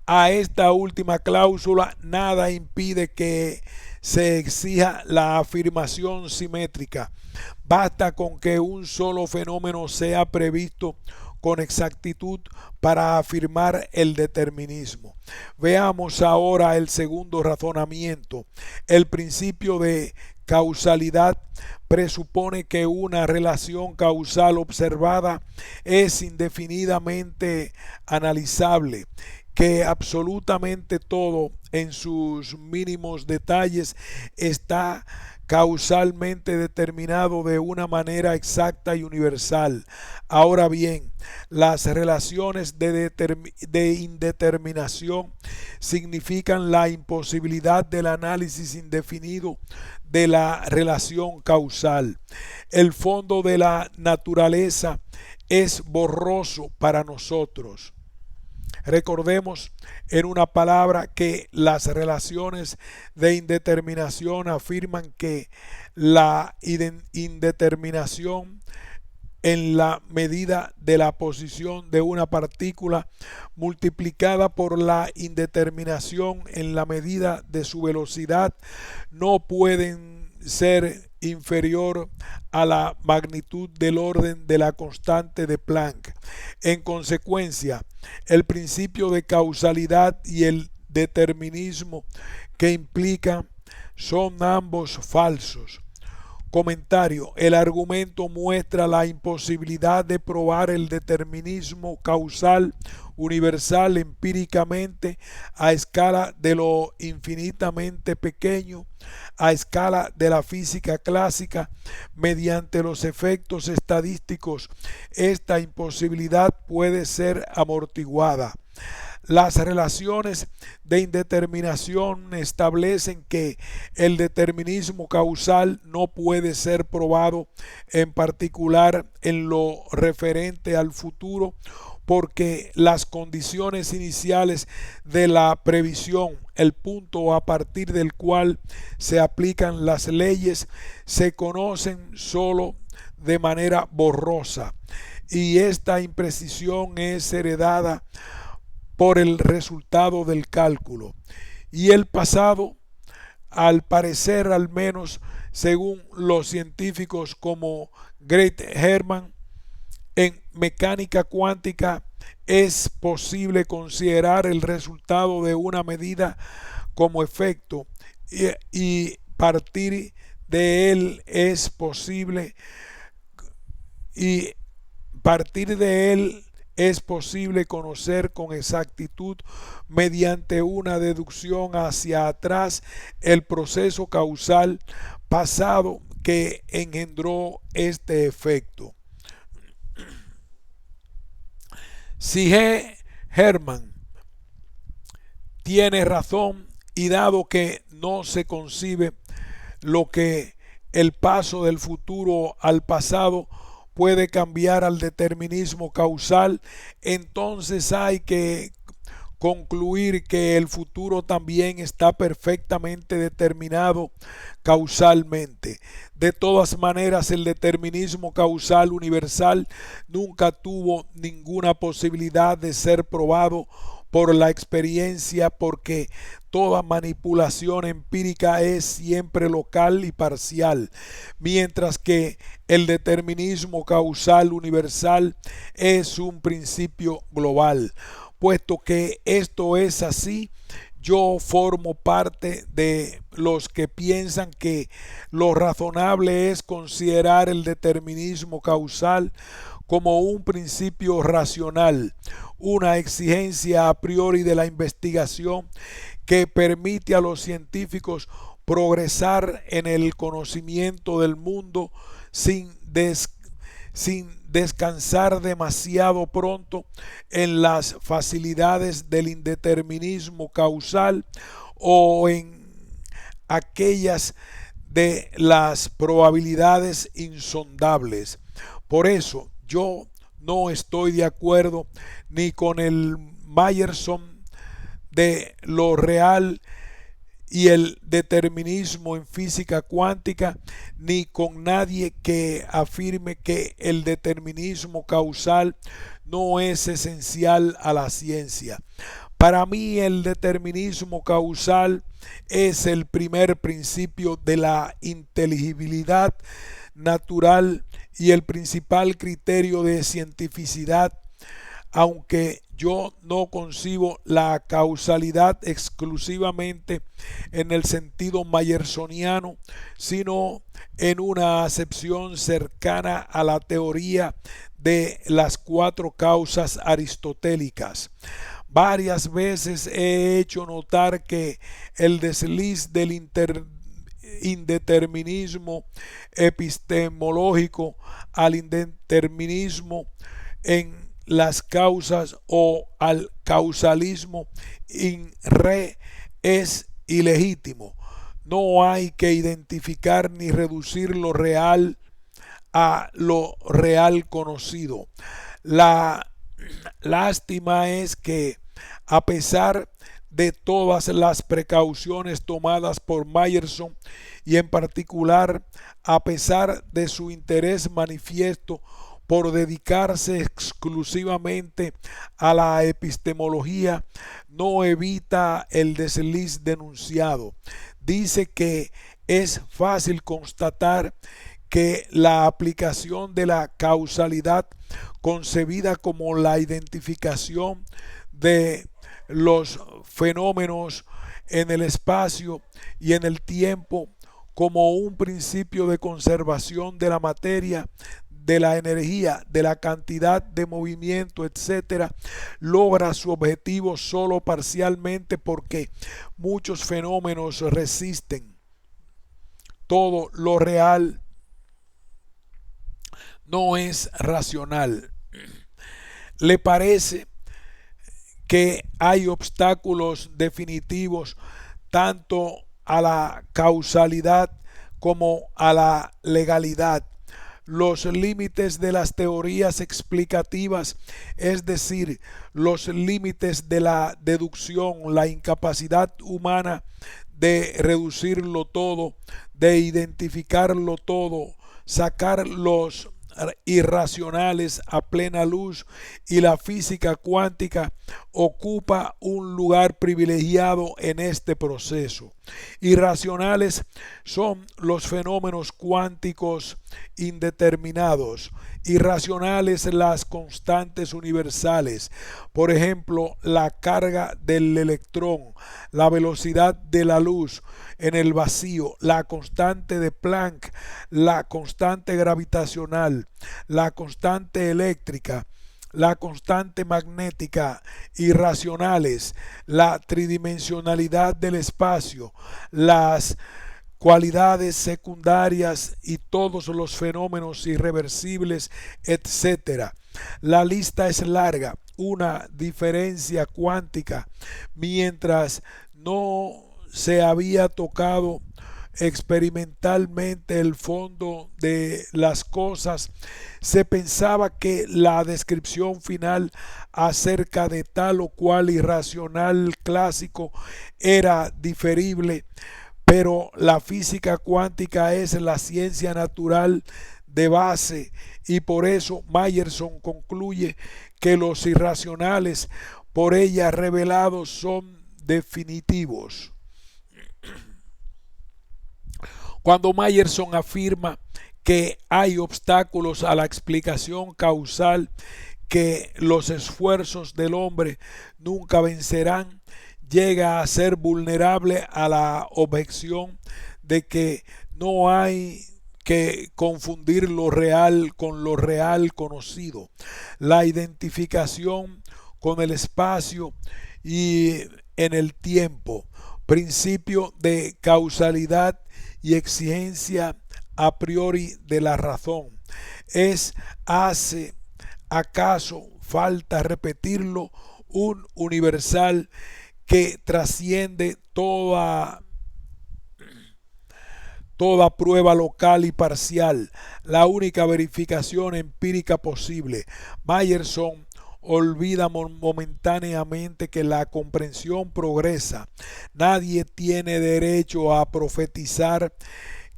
a esta última cláusula, nada impide que se exija la afirmación simétrica. Basta con que un solo fenómeno sea previsto con exactitud para afirmar el determinismo. Veamos ahora el segundo razonamiento. El principio de causalidad presupone que una relación causal observada es indefinidamente analizable, que absolutamente todo en sus mínimos detalles está causalmente determinado de una manera exacta y universal. Ahora bien, las relaciones de indeterminación significan la imposibilidad del análisis indefinido de la relación causal. El fondo de la naturaleza es borroso para nosotros. Recordemos en una palabra que las relaciones de indeterminación afirman que la indeterminación en la medida de la posición de una partícula multiplicada por la indeterminación en la medida de su velocidad no pueden ser inferior a la magnitud del orden de la constante de Planck. En consecuencia, el principio de causalidad y el determinismo que implican son ambos falsos. Comentario: el argumento muestra la imposibilidad de probar el determinismo causal universal empíricamente a escala de lo infinitamente pequeño, a escala de la física clásica, mediante los efectos estadísticos. Esta imposibilidad puede ser amortiguada. Las relaciones de indeterminación establecen que el determinismo causal no puede ser probado, en particular en lo referente al futuro, porque las condiciones iniciales de la previsión, el punto a partir del cual se aplican las leyes, se conocen solo de manera borrosa, y esta imprecisión es heredada por el resultado del cálculo. Y el pasado, al parecer, al menos según los científicos como Greg Herman, en mecánica cuántica es posible considerar el resultado de una medida como efecto y partir de él es posible conocer con exactitud, mediante una deducción hacia atrás, el proceso causal pasado que engendró este efecto. Si G. Herman tiene razón, y dado que no se concibe lo que el paso del futuro al pasado puede cambiar al determinismo causal, entonces hay que concluir que el futuro también está perfectamente determinado causalmente. De todas maneras, el determinismo causal universal nunca tuvo ninguna posibilidad de ser probado por la experiencia, porque toda manipulación empírica es siempre local y parcial, mientras que el determinismo causal universal es un principio global. Puesto que esto es así, yo formo parte de los que piensan que lo razonable es considerar el determinismo causal como un principio racional, una exigencia a priori de la investigación que permite a los científicos progresar en el conocimiento del mundo sin descansar demasiado pronto en las facilidades del indeterminismo causal o en aquellas de las probabilidades insondables. Por eso yo no estoy de acuerdo ni con el Meyerson de lo real y el determinismo en física cuántica, ni con nadie que afirme que el determinismo causal no es esencial a la ciencia. Para mí el determinismo causal es el primer principio de la inteligibilidad natural y el principal criterio de cientificidad, aunque yo no concibo la causalidad exclusivamente en el sentido mayersoniano, sino en una acepción cercana a la teoría de las cuatro causas aristotélicas. Varias veces he hecho notar que el desliz del indeterminismo epistemológico al indeterminismo en las causas o al causalismo in re es ilegítimo. No hay que identificar ni reducir lo real a lo real conocido. La lástima es que, a pesar de todas las precauciones tomadas por Meyerson y en particular a pesar de su interés manifiesto por dedicarse exclusivamente a la epistemología, no evita el desliz denunciado. Dice que es fácil constatar que la aplicación de la causalidad concebida como la identificación de los fenómenos en el espacio y en el tiempo como un principio de conservación de la materia, de la energía, de la cantidad de movimiento, etcétera, logra su objetivo solo parcialmente porque muchos fenómenos resisten. Todo lo real no es racional. ¿Le parece que hay obstáculos definitivos tanto a la causalidad como a la legalidad? Los límites de las teorías explicativas, es decir, los límites de la deducción, la incapacidad humana de reducirlo todo, de identificarlo todo, sacar los irracionales a plena luz, y la física cuántica ocupa un lugar privilegiado en este proceso. Irracionales son los fenómenos cuánticos indeterminados, irracionales las constantes universales, por ejemplo la carga del electrón, la velocidad de la luz en el vacío, la constante de Planck, la constante gravitacional, la constante eléctrica, la constante magnética. Irracionales la tridimensionalidad del espacio, las cualidades secundarias y todos los fenómenos irreversibles, etc. La lista es larga. Una diferencia cuántica, mientras no se había tocado experimentalmente el fondo de las cosas, se pensaba que la descripción final acerca de tal o cual irracional clásico era diferible, pero la física cuántica es la ciencia natural de base, y por eso Meyerson concluye que los irracionales por ella revelados son definitivos. Cuando Meyerson afirma que hay obstáculos a la explicación causal que los esfuerzos del hombre nunca vencerán, llega a ser vulnerable a la objeción de que no hay que confundir lo real con lo real conocido, la identificación con el espacio y en el tiempo, principio de causalidad y exigencia a priori de la razón. ¿Hace acaso falta repetirlo? Un universal que trasciende toda prueba local y parcial, la única verificación empírica posible. Meyerson olvida momentáneamente que la comprensión progresa. Nadie tiene derecho a profetizar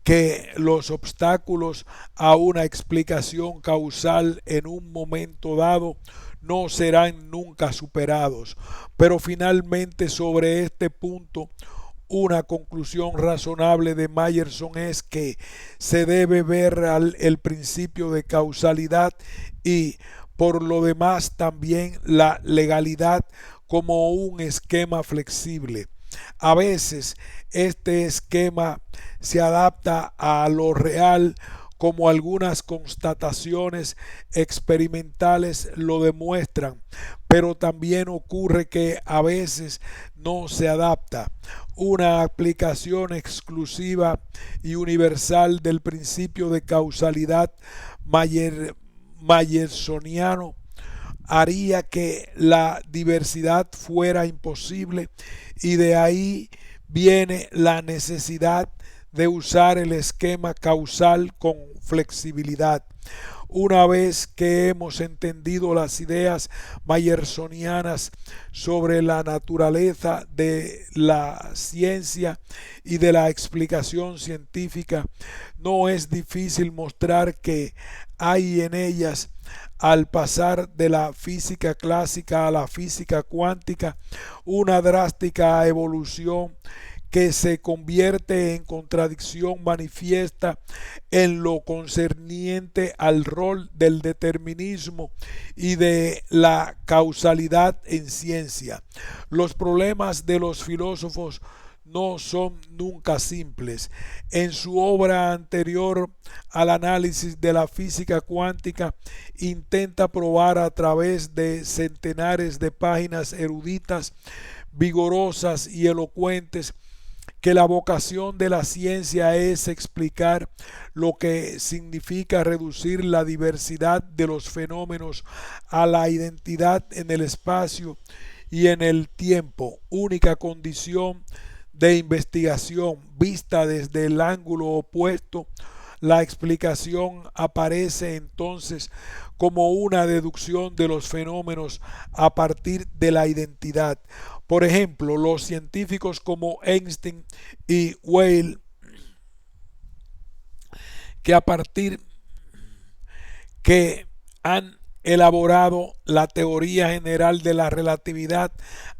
que los obstáculos a una explicación causal en un momento dado no serán nunca superados. Pero finalmente, sobre este punto, una conclusión razonable de Meyerson es que se debe ver el principio de causalidad y, por lo demás, también la legalidad como un esquema flexible. A veces este esquema se adapta a lo real, como algunas constataciones experimentales lo demuestran, pero también ocurre que a veces no se adapta. Una aplicación exclusiva y universal del principio de causalidad mayersoniano haría que la diversidad fuera imposible, y de ahí viene la necesidad de usar el esquema causal con flexibilidad. Una vez que hemos entendido las ideas mayersonianas sobre la naturaleza de la ciencia y de la explicación científica, no es difícil mostrar que hay en ellas, al pasar de la física clásica a la física cuántica, una drástica evolución que se convierte en contradicción manifiesta en lo concerniente al rol del determinismo y de la causalidad en ciencia. Los problemas de los filósofos no son nunca simples. En su obra anterior al análisis de la física cuántica, intenta probar a través de centenares de páginas eruditas, vigorosas y elocuentes, que la vocación de la ciencia es explicar lo que significa reducir la diversidad de los fenómenos a la identidad en el espacio y en el tiempo, única condición de investigación. Vista desde el ángulo opuesto, la explicación aparece entonces como una deducción de los fenómenos a partir de la identidad. Por ejemplo, los científicos como Einstein y Weil, que han elaborado la teoría general de la relatividad,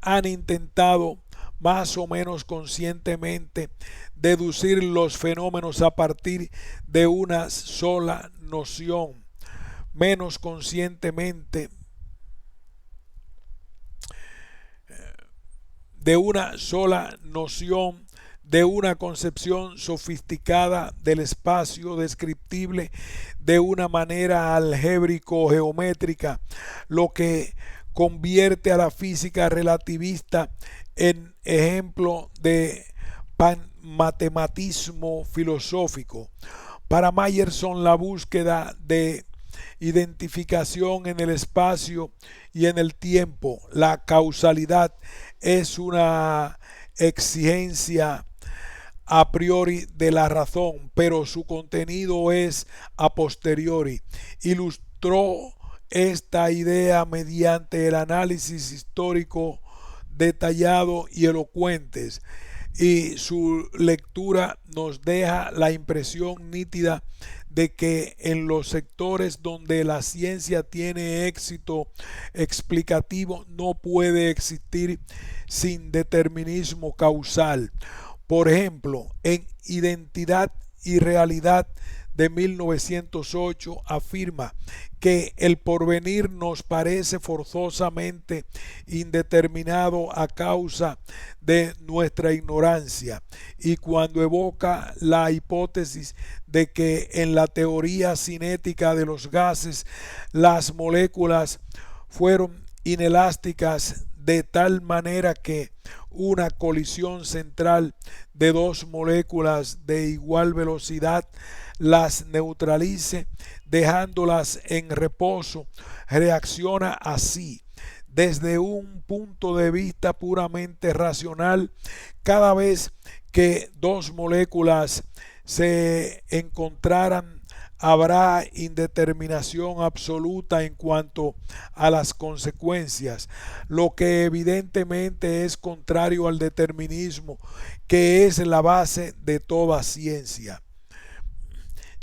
han intentado más o menos conscientemente deducir los fenómenos a partir de una sola noción, menos conscientemente de una sola noción, de una concepción sofisticada del espacio descriptible de una manera algébrico-geométrica, lo que convierte a la física relativista en ejemplo de panmatematismo filosófico. Para Meyerson, la búsqueda de identificación en el espacio y en el tiempo, la causalidad, es una exigencia a priori de la razón, pero su contenido es a posteriori. Ilustró esta idea mediante el análisis histórico detallado y elocuentes. y su lectura nos deja la impresión nítida de que en los sectores donde la ciencia tiene éxito explicativo no puede existir sin determinismo causal. Por ejemplo, en Identidad y Realidad de 1908 afirma que el porvenir nos parece forzosamente indeterminado a causa de nuestra ignorancia, y cuando evoca la hipótesis de que en la teoría cinética de los gases las moléculas fueron inelásticas de tal manera que una colisión central de dos moléculas de igual velocidad las neutralice, dejándolas en reposo, reacciona así. Desde un punto de vista puramente racional, cada vez que dos moléculas se encontraran, habrá indeterminación absoluta en cuanto a las consecuencias, lo que evidentemente es contrario al determinismo, que es la base de toda ciencia.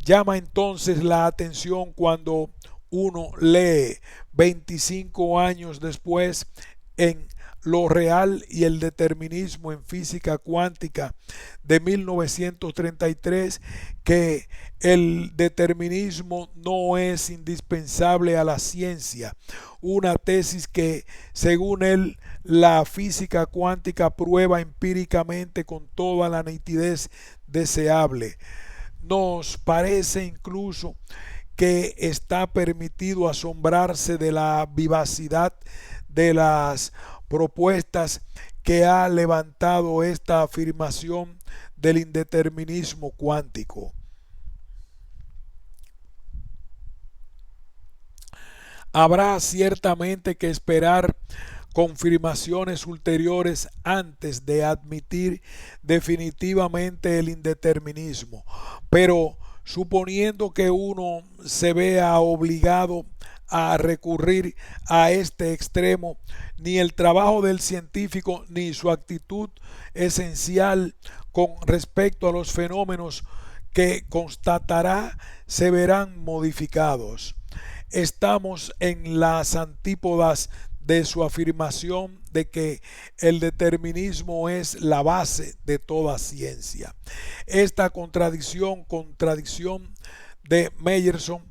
Llama entonces la atención cuando uno lee 25 años después en Lo real y el determinismo en física cuántica de 1933 que el determinismo no es indispensable a la ciencia, una tesis que según él la física cuántica prueba empíricamente con toda la nitidez deseable. Nos parece incluso que está permitido asombrarse de la vivacidad de las propuestas que ha levantado esta afirmación del indeterminismo cuántico. Habrá ciertamente que esperar confirmaciones ulteriores antes de admitir definitivamente el indeterminismo, pero suponiendo que uno se vea obligado a recurrir a este extremo, ni el trabajo del científico ni su actitud esencial con respecto a los fenómenos que constatará se verán modificados. Estamos en las antípodas de su afirmación de que el determinismo es la base de toda ciencia. Esta contradicción de Meyerson,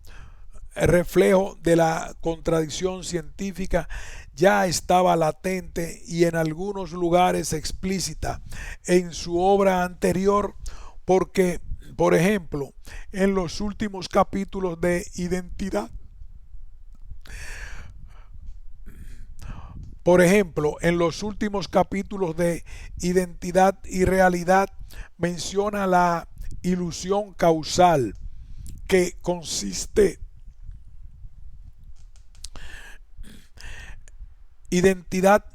reflejo de la contradicción científica, ya estaba latente y en algunos lugares explícita en su obra anterior, porque, por ejemplo, en los últimos capítulos de Identidad y Realidad menciona la ilusión causal que consiste. Identidad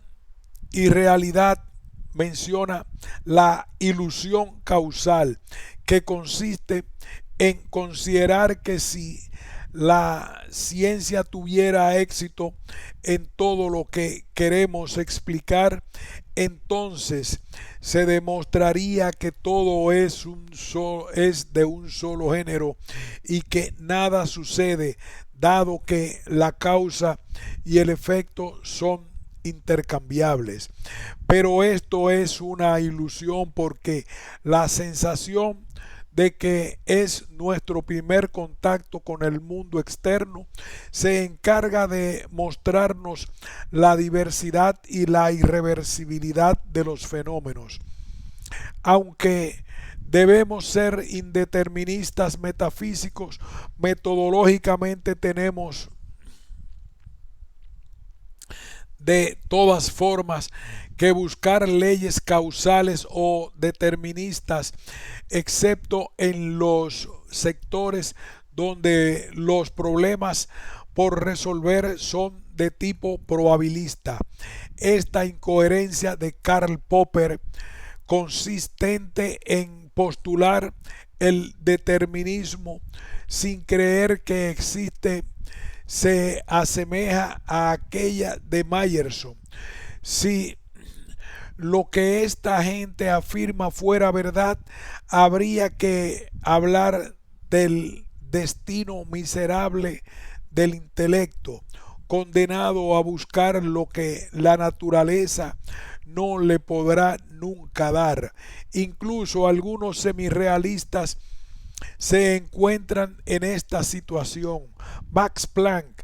y Realidad menciona la ilusión causal que consiste en considerar que si la ciencia tuviera éxito en todo lo que queremos explicar, entonces se demostraría que todo es de un solo género y que nada sucede, dado que la causa y el efecto son intercambiables. Pero esto es una ilusión, porque la sensación de que es nuestro primer contacto con el mundo externo se encarga de mostrarnos la diversidad y la irreversibilidad de los fenómenos. Aunque debemos ser indeterministas metafísicos, metodológicamente tenemos de todas formas que buscar leyes causales o deterministas, excepto en los sectores donde los problemas por resolver son de tipo probabilista. Esta incoherencia de Karl Popper, consistente en postular el determinismo sin creer que existe, se asemeja a aquella de Meyerson. Si lo que esta gente afirma fuera verdad, habría que hablar del destino miserable del intelecto, condenado a buscar lo que la naturaleza no le podrá nunca dar. Incluso algunos semirrealistas se encuentran en esta situación. Max Planck,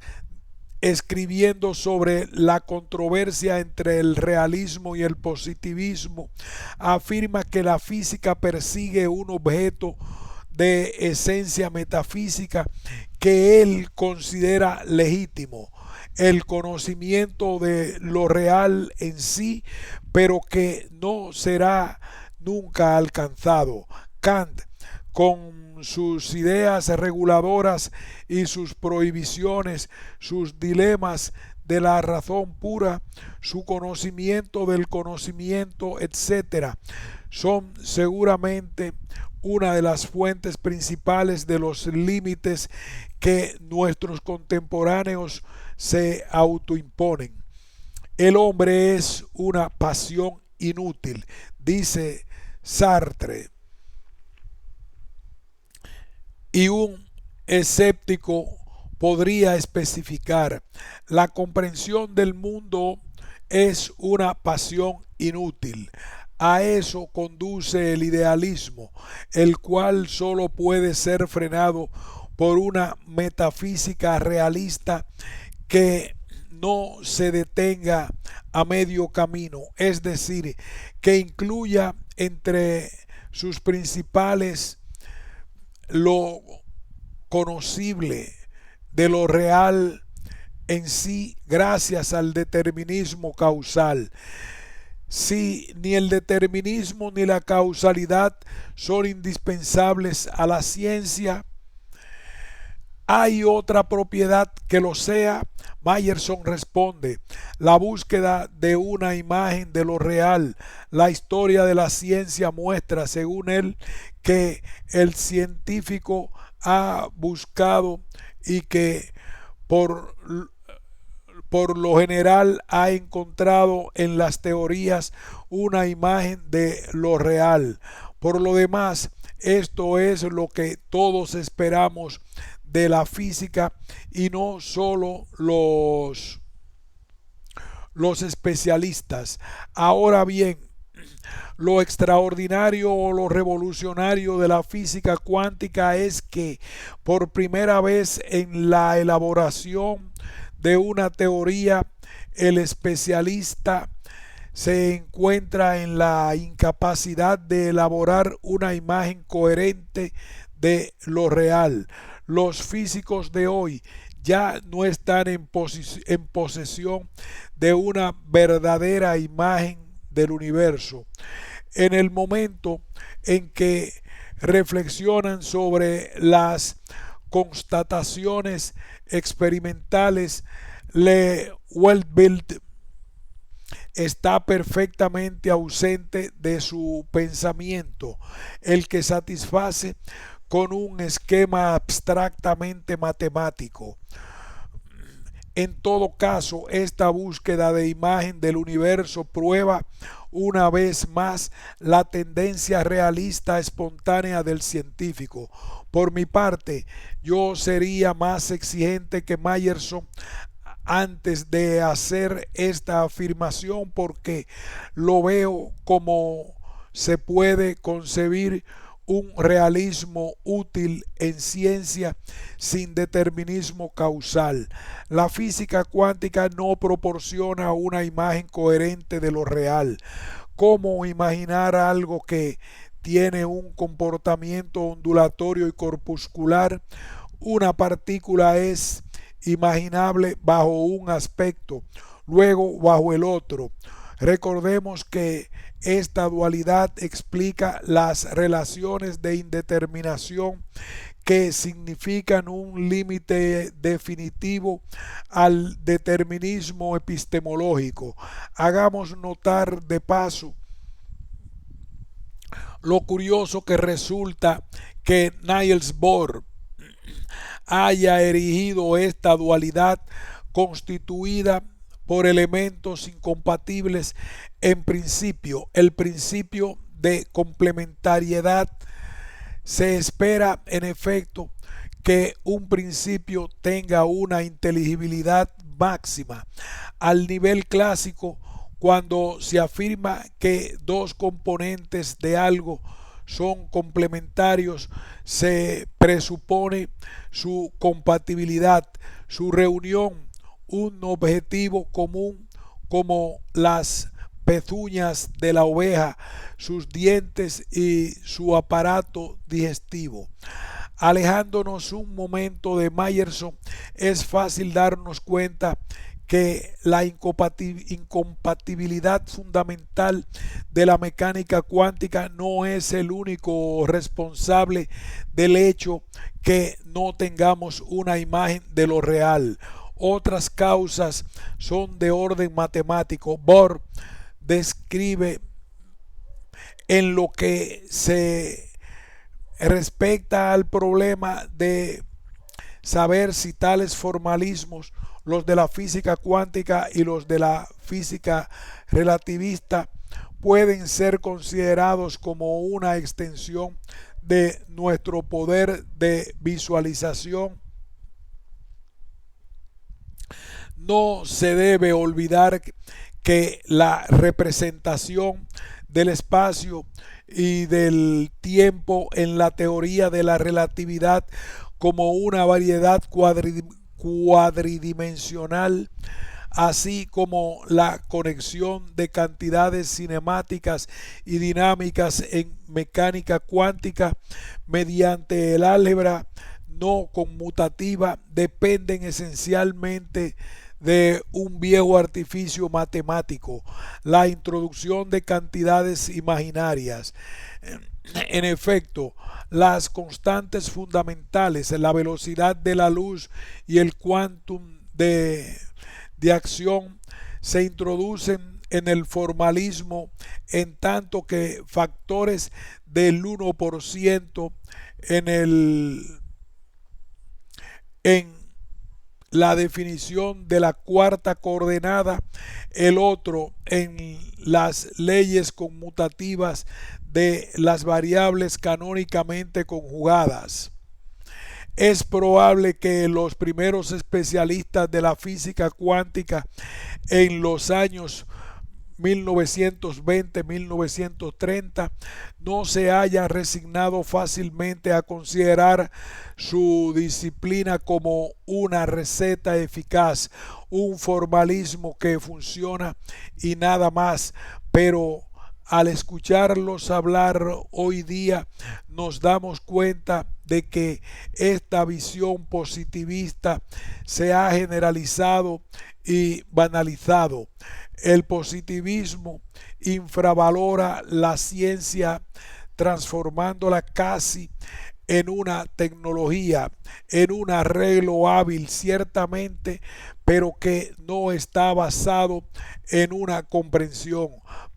escribiendo sobre la controversia entre el realismo y el positivismo, afirma que la física persigue un objeto de esencia metafísica que él considera legítimo, el conocimiento de lo real en sí, pero que no será nunca alcanzado. Kant, con sus ideas reguladoras y sus prohibiciones, sus dilemas de la razón pura, su conocimiento del conocimiento, etcétera, son seguramente una de las fuentes principales de los límites que nuestros contemporáneos se autoimponen. El hombre es una pasión inútil, dice Sartre, y un escéptico podría especificar: la comprensión del mundo es una pasión inútil. A eso conduce el idealismo, el cual solo puede ser frenado por una metafísica realista que no se detenga a medio camino, es decir, que incluya entre sus principales lo conocible de lo real en sí gracias al determinismo causal. Si ni el determinismo ni la causalidad son indispensables a la ciencia, ¿hay otra propiedad que lo sea? Meyerson responde: la búsqueda de una imagen de lo real. La historia de la ciencia muestra, según él, que el científico ha buscado y que por, por lo general ha encontrado en las teorías una imagen de lo real. Por lo demás, esto es lo que todos esperamos de la física, y no solo los especialistas. Ahora bien, lo extraordinario o lo revolucionario de la física cuántica es que por primera vez en la elaboración de una teoría, el especialista se encuentra en la incapacidad de elaborar una imagen coherente de lo real. Los físicos de hoy ya no están en posesión de una verdadera imagen del universo. En el momento en que reflexionan sobre las constataciones experimentales, Le Weltbild está perfectamente ausente de su pensamiento, el que satisface con un esquema abstractamente matemático. En todo caso, esta búsqueda de imagen del universo prueba una vez más la tendencia realista espontánea del científico. Por mi parte, yo sería más exigente que Meyerson antes de hacer esta afirmación, porque lo veo como se puede concebir un realismo útil en ciencia sin determinismo causal. La física cuántica no proporciona una imagen coherente de lo real. ¿Cómo imaginar algo que tiene un comportamiento ondulatorio y corpuscular? Una partícula es imaginable bajo un aspecto, luego bajo el otro. Recordemos que esta dualidad explica las relaciones de indeterminación que significan un límite definitivo al determinismo epistemológico. Hagamos notar de paso lo curioso que resulta que Niels Bohr haya erigido esta dualidad constituida por elementos incompatibles en principio. El principio de complementariedad se espera, en efecto, que un principio tenga una inteligibilidad máxima al nivel clásico cuando se afirma que dos componentes de algo son complementarios. Se presupone su compatibilidad, su reunión, un objetivo común como las pezuñas de la oveja, sus dientes y su aparato digestivo. Alejándonos un momento de Meyerson, es fácil darnos cuenta que la incompatibilidad fundamental de la mecánica cuántica no es el único responsable del hecho que no tengamos una imagen de lo real. Otras causas son de orden matemático. Bohr describe, en lo que se respecta al problema de saber si tales formalismos, los de la física cuántica y los de la física relativista, pueden ser considerados como una extensión de nuestro poder de visualización. No se debe olvidar que la representación del espacio y del tiempo en la teoría de la relatividad como una variedad cuadridimensional, así como la conexión de cantidades cinemáticas y dinámicas en mecánica cuántica mediante el álgebra no conmutativa, dependen esencialmente de un viejo artificio matemático, la introducción de cantidades imaginarias. En efecto, las constantes fundamentales, la velocidad de la luz y el quantum de acción se introducen en el formalismo, en tanto que factores del 1% en la definición de la cuarta coordenada, el otro en las leyes conmutativas de las variables canónicamente conjugadas. Es probable que los primeros especialistas de la física cuántica en los años 1920-1930 no se hayan resignado fácilmente a considerar su disciplina como una receta eficaz, un formalismo que funciona y nada más, pero al escucharlos hablar hoy día nos damos cuenta de que esta visión positivista se ha generalizado y banalizado. El positivismo infravalora la ciencia, transformándola casi en una tecnología, en un arreglo hábil ciertamente, pero que no está basado en una comprensión.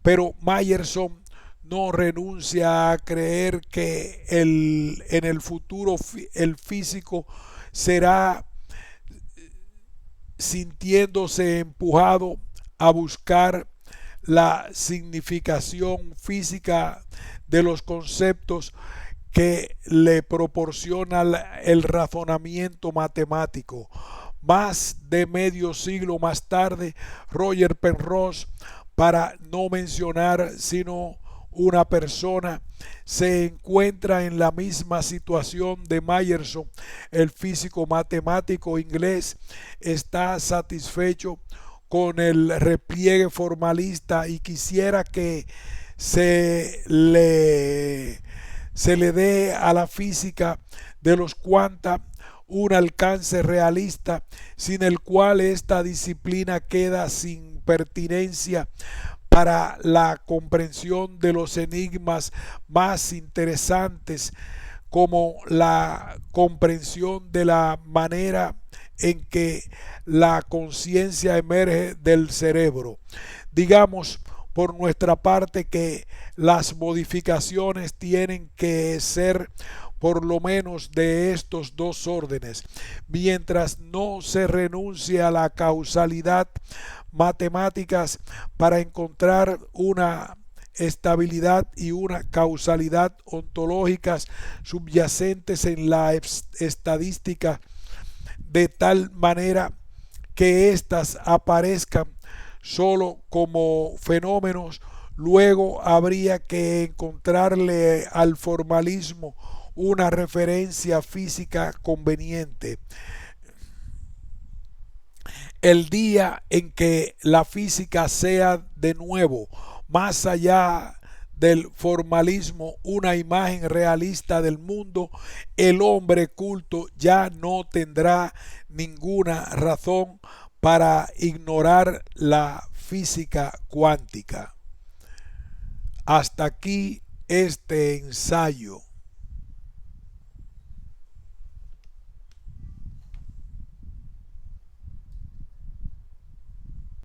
Pero Meyerson no renuncia a creer que en el futuro el físico será sintiéndose empujado a buscar la significación física de los conceptos que le proporciona el razonamiento matemático. Más de medio siglo más tarde, Roger Penrose, para no mencionar sino una persona, se encuentra en la misma situación de Meyerson. El físico matemático inglés está satisfecho con el repliegue formalista y quisiera que se le dé a la física de los cuanta un alcance realista, sin el cual esta disciplina queda sin pertinencia para la comprensión de los enigmas más interesantes, como la comprensión de la manera en que la conciencia emerge del cerebro. Digamos por nuestra parte que las modificaciones tienen que ser por lo menos de estos dos órdenes. Mientras no se renuncie a la causalidad, matemáticas para encontrar una estabilidad y una causalidad ontológicas subyacentes en la estadística, de tal manera que éstas aparezcan solo como fenómenos. Luego habría que encontrarle al formalismo una referencia física conveniente. El día en que la física sea de nuevo, más allá del formalismo, una imagen realista del mundo, el hombre culto ya no tendrá ninguna razón para ignorar la física cuántica. Hasta aquí este ensayo.